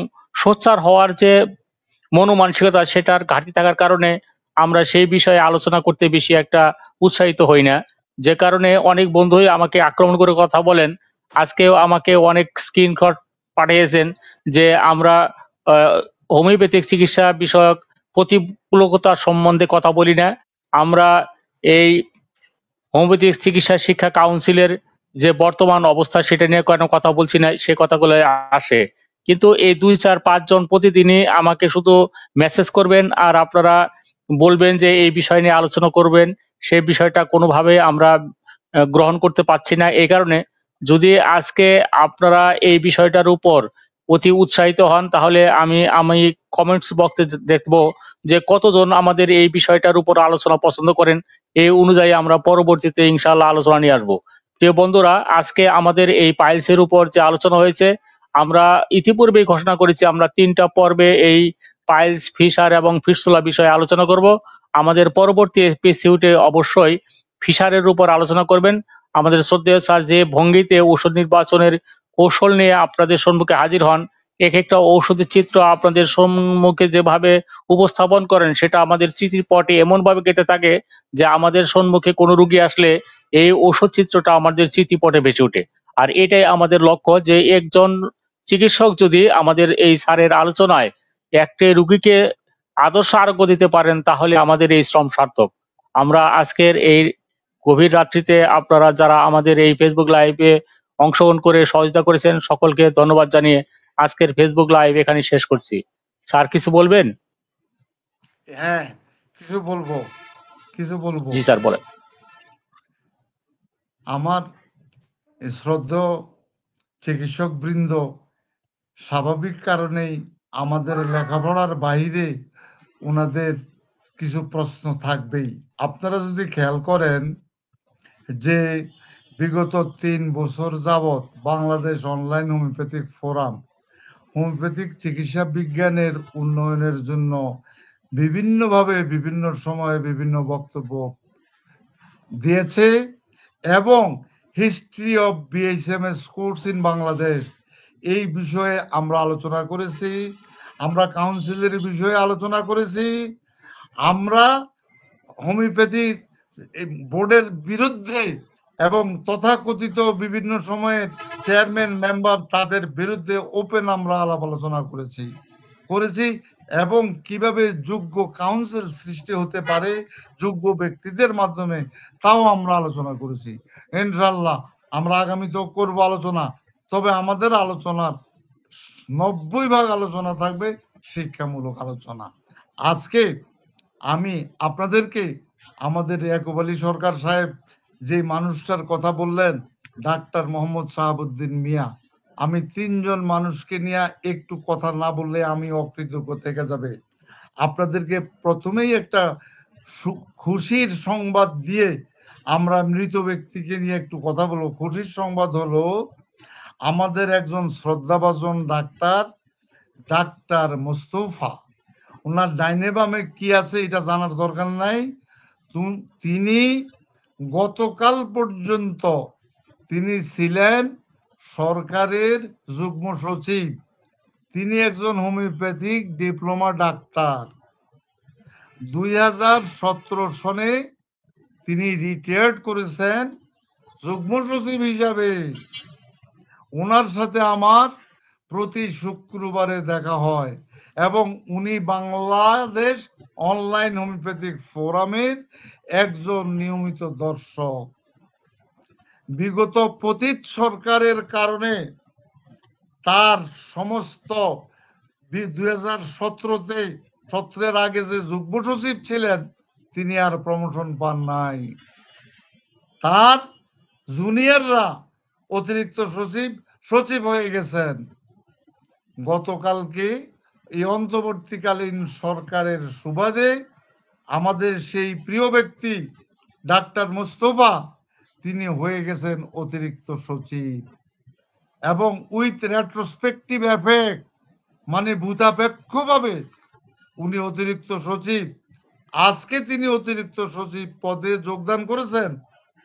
সোচ্চার হওয়ার যে মনোমানসিকতা, সেটার ঘাটতি থাকার কারণে আমরা সেই বিষয়ে আলোচনা করতে বেশি একটা উৎসাহিত হই না, যে কারণে অনেক বন্ধুই আমাকে আক্রমণ করে কথা বলেন। আজকেও আমাকে অনেক স্ক্রিনশট পাঠিয়েছেন যে আমরা হোমিওপ্যাথিক চিকিৎসা বিষয়ক প্রতিকূলতার সম্বন্ধে কথা বলি না, আমরা এই হোমিওপ্যাথিক চিকিৎসা শিক্ষা কাউন্সিলের যে বর্তমান অবস্থা সেটা নিয়ে কেন কথা বলছি না, সে কথাগুলো আসে। কিন্তু এই 2, 4, 5 জন প্রতিদিনই আমাকে শুধু মেসেজ করবেন আর আপনারা বলবেন যে এই বিষয় নিয়ে আলোচনা করবেন, সেই বিষয়টা কোনোভাবে আমরা গ্রহণ করতে পারছি না। এই কারণে যদি আজকে আপনারা এই বিষয়টার উপর অতি উৎসাহিত হন, তাহলে আমি কমেন্টস বক্সে দেখবো যে কতজন আমাদের এই বিষয়টার উপর আলোচনা পছন্দ করেন। এই অনুযায়ী আমরা পরবর্তীতে ইনশাআল্লাহ আলোচনা নিয়ে আসবো। প্রিয় বন্ধুরা, আজকে আমাদের এই পাইলসের উপর যে আলোচনা হয়েছে, আমরা ইতিপূর্বেই ঘোষণা করেছি আমরা 3টা পর্বে এই পাইলস, ফিশার এবং ফিস্টুলা বিষয়ে আলোচনা করব। আমাদের পরবর্তী এপিসোডে অবশ্যই ফিশারের উপর আলোচনা করবেন। আমাদের শ্রদ্ধেয় স্যার যে ভঙ্গিতে ঔষধ নির্বাচনের কৌশল নিয়ে আপনাদের সম্মুখে হাজির হন, এক একটা ঔষধের চিত্র আপনাদের সম্মুখে যেভাবে উপস্থাপন করেন সেটা আমাদের স্মৃতিপটে এমনভাবে গেঁথে থাকে যে আমাদের সম্মুখে কোনো রুগী আসলে এই ঔষধ চিত্রটা আমাদের স্মৃতিপটে ভেসে ওঠে। আর এটাই আমাদের লক্ষ্য যে একজন চিকিৎসক যদি আমাদের এই স্যারের আলোচনায় একটি রুগীকে আদর্শ আরোগ্য দিতে পারেন তাহলে আমাদের এই শ্রম সার্থক। আমরা আজকের এই গভীর রাত্রিতে আপনারা যারা আমাদের এই ফেসবুক লাইভে অংশগ্রহণ করে সহযোগিতা করেছেন সকলকে ধন্যবাদ জানিয়ে আজকের ফেসবুক লাইভ এখানে শেষ করছি। স্যার কিছু বলবেন? হ্যাঁ, কিছু বলবো। জি স্যার বলেন। আমার শ্রদ্ধেয় চিকিৎসক বৃন্দ, স্বাভাবিক কারণেই আমাদের লেখাপড়ার বাইরে ওনাদের কিছু প্রশ্ন থাকবেই। আপনারা যদি খেয়াল করেন যে বিগত 3 বছর যাবৎ Bangladesh online homeopathic forum homeopathic চিকিৎসা বিজ্ঞানের উন্নয়নের জন্য বিভিন্নভাবে বিভিন্ন সময়ে বিভিন্ন বক্তব্য দিয়েছে এবং history of BHMS course in Bangladesh এই বিষয়ে আমরা আলোচনা করেছি, আমরা কাউন্সিলের বিষয়ে আলোচনা করেছি, আমরা হোমিওপ্যাথি বোর্ডের বিরুদ্ধে এবং তথাকথিত বিভিন্ন সময়ের চেয়ারম্যান মেম্বার তাদের বিরুদ্ধে ওপেন আমরা আলাপ আলোচনা করেছি এবং কিভাবে যোগ্য কাউন্সিল সৃষ্টি হতে পারে যোগ্য ব্যক্তিদের মাধ্যমে তাও আমরা আলোচনা করেছি। ইনশাআল্লাহ আমরা আগামীতেও করব আলোচনা, তবে আমাদের আলোচনার 90% আলোচনা থাকবে শিক্ষামূলক আলোচনা। আজকে আমি আপনাদেরকে আমাদের ইয়াকুব আলী সরকার সাহেব যে মানুষটার কথা বললেন, ডাক্তার মোহাম্মদ শাহাবুদ্দিন মিয়া, আমি 3 জন মানুষকে নিয়ে একটু কথা না বললে আমি অকৃতজ্ঞ থেকে যাবে। আপনাদেরকে প্রথমেই একটা খুশির সংবাদ দিয়ে আমরা মৃত ব্যক্তিকে নিয়ে একটু কথা বলবো। খুশির সংবাদ হলো আমাদের একজন শ্রদ্ধাভাজন ডাক্তার মোস্তফা, ওনার ডাইনে বামে কি আছে এটা জানার দরকার নাই, তিনি গতকাল পর্যন্ত তিনি ছিলেন সরকারের যুগ্ম সচিব, তিনি একজন হোমিওপ্যাথিক ডিপ্লোমা ডাক্তার। 2017 সনে তিনি রিটায়ার্ড করেছেন যুগ্ম সচিব হিসাবে। ওনার সাথে আমার প্রতি শুক্রবারে দেখা হয় এবং উনি বাংলাদেশ অনলাইন হোমিওপ্যাথিক ফোরামের একজন নিয়মিত দর্শক। বিগত পতিত সরকারের কারণে তার সমস্ত 2017-তে আগে যে যুগ্ম সচিব ছিলেন তিনি আর প্রমোশন পান নাই, তার জুনিয়ররা অতিরিক্ত সচিব হয়ে গেছেন। গতকালকে এই অন্তর্বর্তীকালীন সরকারের সুবাদে আমাদের সেই প্রিয় ব্যক্তি ডাক্তার মোস্তফা তিনি হয়ে গেছেন অতিরিক্ত সচিব এবং উইথ রেট্রোস্পেক্টিভ এফেক্ট, মানে ভূতাপেক্ষভাবে উনি অতিরিক্ত সচিব। আজকে তিনি অতিরিক্ত সচিব পদে যোগদান করেছেন।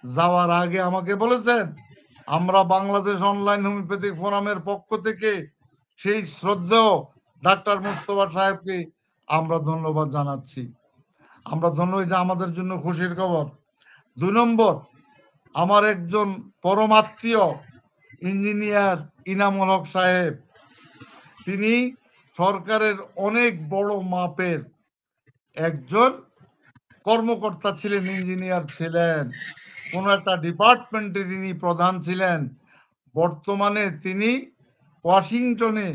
যাওয়ার আগে আমাকে বলেছেন আমরা বাংলাদেশ অনলাইন হোমিওপ্যাথিক ফোরামের পক্ষ থেকে সেই শ্রদ্ধেয় ডাক্তার মোস্তফা সাহেবকে আমরা ধন্যবাদ জানাচ্ছি। আমরা ধন্যবাদ, আমাদের জন্য খুশির খবর। 2 নম্বর, আমার একজন পরমাত্মীয় ইঞ্জিনিয়ার ইনামুল হক সাহেব, তিনি সরকারের অনেক বড় মাপের একজন কর্মকর্তা ছিলেন, ইঞ্জিনিয়ার ছিলেন, কোন একটা ডিপার্টমেন্টে তিনি প্রধান ছিলেন। বর্তমানে তিনি ওয়াশিংটনে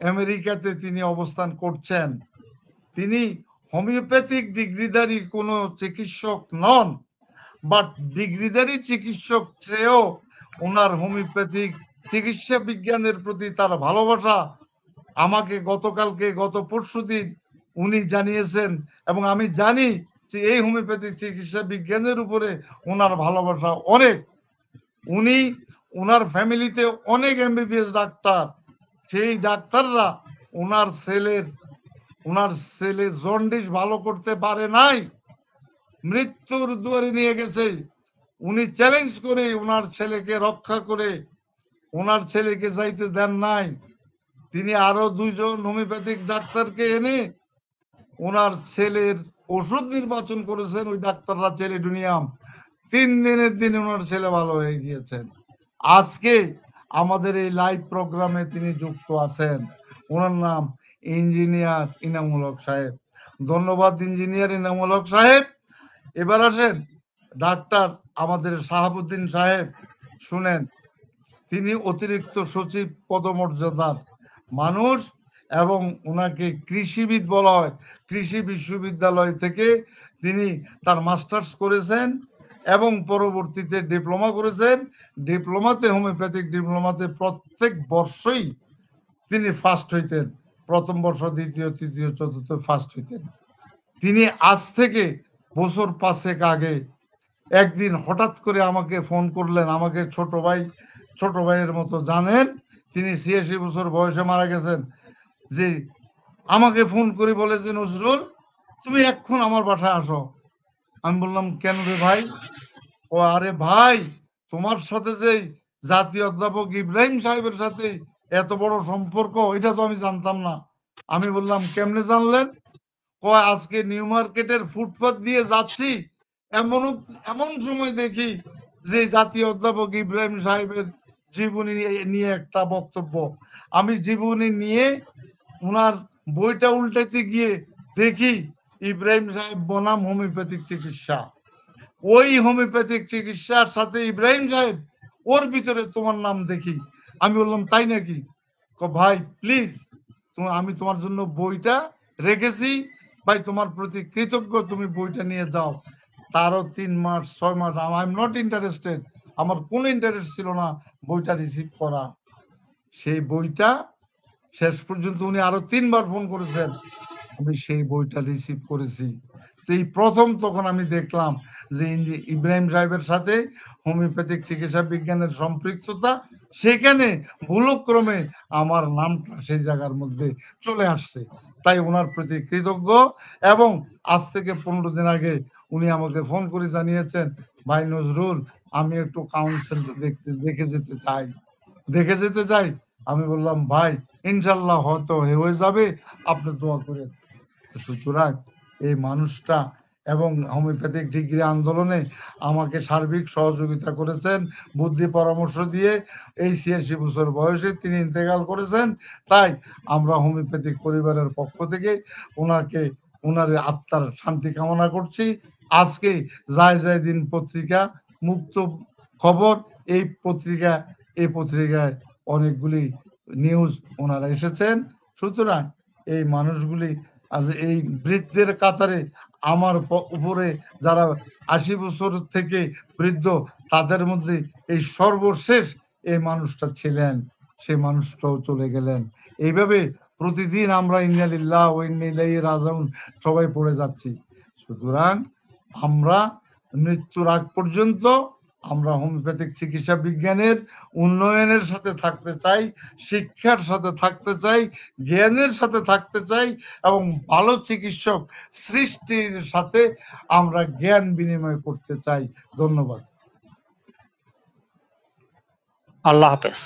আমেরিকাতে তিনি অবস্থান করছেন। তিনি হোমিওপ্যাথিক ডিগ্রিধারী কোনো চিকিৎসক নন, বাট ডিগ্রিধারী চিকিৎসক চেয়েও ওনার হোমিওপ্যাথিক চিকিৎসা বিজ্ঞানের প্রতি তার ভালোবাসা আমাকে গত পরশুদিন উনি জানিয়েছেন এবং আমি জানি যে এই হোমিওপ্যাথিক চিকিৎসা বিজ্ঞানের উপরে ওনার ভালোবাসা অনেক। উনি ওনার ফ্যামিলিতে অনেক এমবিবিএস ডাক্তার, সেই ডাক্তাররা ওনার ছেলে জন্ডিস ভালো করতে পারে নাই, মৃত্যুর দুয়ারে নিয়ে গেছে। উনি চ্যালেঞ্জ করে ওনার ছেলেকে রক্ষা করে ওনার ছেলেকে যাইতে দেন নাই। তিনি আরো 2 জন হোমিওপ্যাথিক ডাক্তারকে এনে ওনার ছেলের ওষুধ নির্বাচন করেছেন। ওই ডাক্তাররা টেলিডুনিয়াম 3 দিনের দিন ওনার ছেলে ভালো হয়ে গিয়েছেন। আজকে আমাদের এই লাইভ প্রোগ্রামে তিনি যুক্ত আছেন। ওনার নাম ইঞ্জিনিয়ার ইনামুল হক সাহেব। ধন্যবাদ ইঞ্জিনিয়ার ইনামুল হক সাহেব। এবার আসেন ডাক্তার আমাদের শাহাবুদ্দিন সাহেব। শুনেন, তিনি অতিরিক্ত সচিব পদমর্যাদার মানুষ এবং ওনাকে কৃষিবিদ বলা হয়। কৃষি বিশ্ববিদ্যালয় থেকে তিনি তার মাস্টার্স করেছেন এবং পরবর্তীতে ডিপ্লোমা করেছেন। ডিপ্লোমাতে হোমিওপ্যাথিক ডিপ্লোমাতে প্রত্যেক বর্ষই তিনি ফার্স্ট হইতেন। প্রথম বর্ষ, দ্বিতীয়, তৃতীয়, চতুর্থ ফার্স্ট হইতেন। তিনি আজ থেকে বছর 5 আগে একদিন হঠাৎ করে আমাকে ফোন করলেন। আমাকে ছোট ভাইয়ের মতো জানেন, তিনি 86 বছর বয়সে মারা গেছেন। যে আমাকে ফোন করে বলে যে নজরুল, তুমি এখন আমার বাসায় আসো। আমি বললাম কেন রে ভাই? ও আরে ভাই, তোমার সাথে যে জাতীয় অধ্যাপক ইব্রাহিম সাহেবের সাথে এত বড় সম্পর্ক, এটা তো আমি জানতাম না। আমি বললাম কেমনে জানলেন? কয় আজকে নিউ মার্কেটের ফুটপাত দিয়ে যাচ্ছি, এমন সময় দেখি যে জাতীয় অধ্যাপক ইব্রাহিম সাহেবের জীবনী নিয়ে একটা বক্তব্য। আমি জীবনী নিয়ে ওনার বইটা উল্টাতে গিয়ে দেখি ইব্রাহিম সাহেব বনাম হোমিওপ্যাথিক চিকিৎসা। ওই হোমিওপ্যাথিক চিকিৎসার সাথে ইব্রাহিম সাহেব, ওর ভিতরে তোমার নাম দেখি। আমি বললাম তাই নাকি? ভাই প্লিজ, আমি তোমার জন্য বইটা রেখেছি ভাই, তোমার প্রতি কৃতজ্ঞ, তুমি বইটা নিয়ে যাও। তারও 3 মাস 6 মাস আই এম নট ইন্টারেস্টেড, আমার কোনো ইন্টারেস্ট ছিল না বইটা রিসিভ করা। সেই বইটা শেষ পর্যন্ত উনি আরো 3 বার ফোন করেছেন, আমি সেই বইটা রিসিভ করেছি। তো এই প্রথম তখন আমি দেখলাম যে ইব্রাহিম সাহেবের সাথে হোমিওপ্যাথিক চিকিৎসা বিজ্ঞানের সম্পৃক্ততা, সেখানে ভুলক্রমে আমার নামটা সেই জায়গার মধ্যে চলে আসছে। তাই ওনার প্রতি কৃতজ্ঞ। এবং আজ থেকে 15 দিন আগে উনি আমাকে ফোন করে জানিয়েছেন, ভাই নজরুল, আমি একটু কাউন্সিল দেখে যেতে চাই। আমি বললাম ভাই ইনশাল্লাহ হয়তো হয়ে যাবে, আপনি দোয়া করেন। সুতরাং এই মানুষটা এবং হোমিওপ্যাথিক ডিগ্রি আন্দোলনে আমাকে সার্বিক সহযোগিতা করেছেন, বুদ্ধি পরামর্শ দিয়ে। এই 86 বছর বয়সে তিনি ইন্তেকাল করেছেন। তাই আমরা হোমিওপ্যাথিক পরিবারের পক্ষ থেকে ওনার আত্মার শান্তি কামনা করছি। আজকে যায় দিন পত্রিকা, মুক্ত খবর, এই পত্রিকায় অনেকগুলি নিউজ ওনারা এসেছেন। সুতরাং এই মানুষগুলি এই বৃদ্ধের কাতারে আমার উপরে যারা 80 বছর থেকে বৃদ্ধ, তাদের মধ্যে এই সর্বশেষ এই মানুষটা ছিলেন। সেই মানুষটাও চলে গেলেন। এইভাবে প্রতিদিন আমরা ইন্না লিল্লাহ ওয়া ইন্না ইলাইহি রাজিউন সবাই পড়ে যাচ্ছি। সুতরাং আমরা মৃত্যুর আগ পর্যন্ত আমরা হোমিওপ্যাথিক চিকিৎসা বিজ্ঞানের উন্নয়নের সাথে থাকতে চাই, শিক্ষার সাথে থাকতে চাই, জ্ঞানের সাথে থাকতে চাই এবং ভালো চিকিৎসক সৃষ্টির সাথে আমরা জ্ঞান বিনিময় করতে চাই। ধন্যবাদ। আল্লাহ হাফেজ।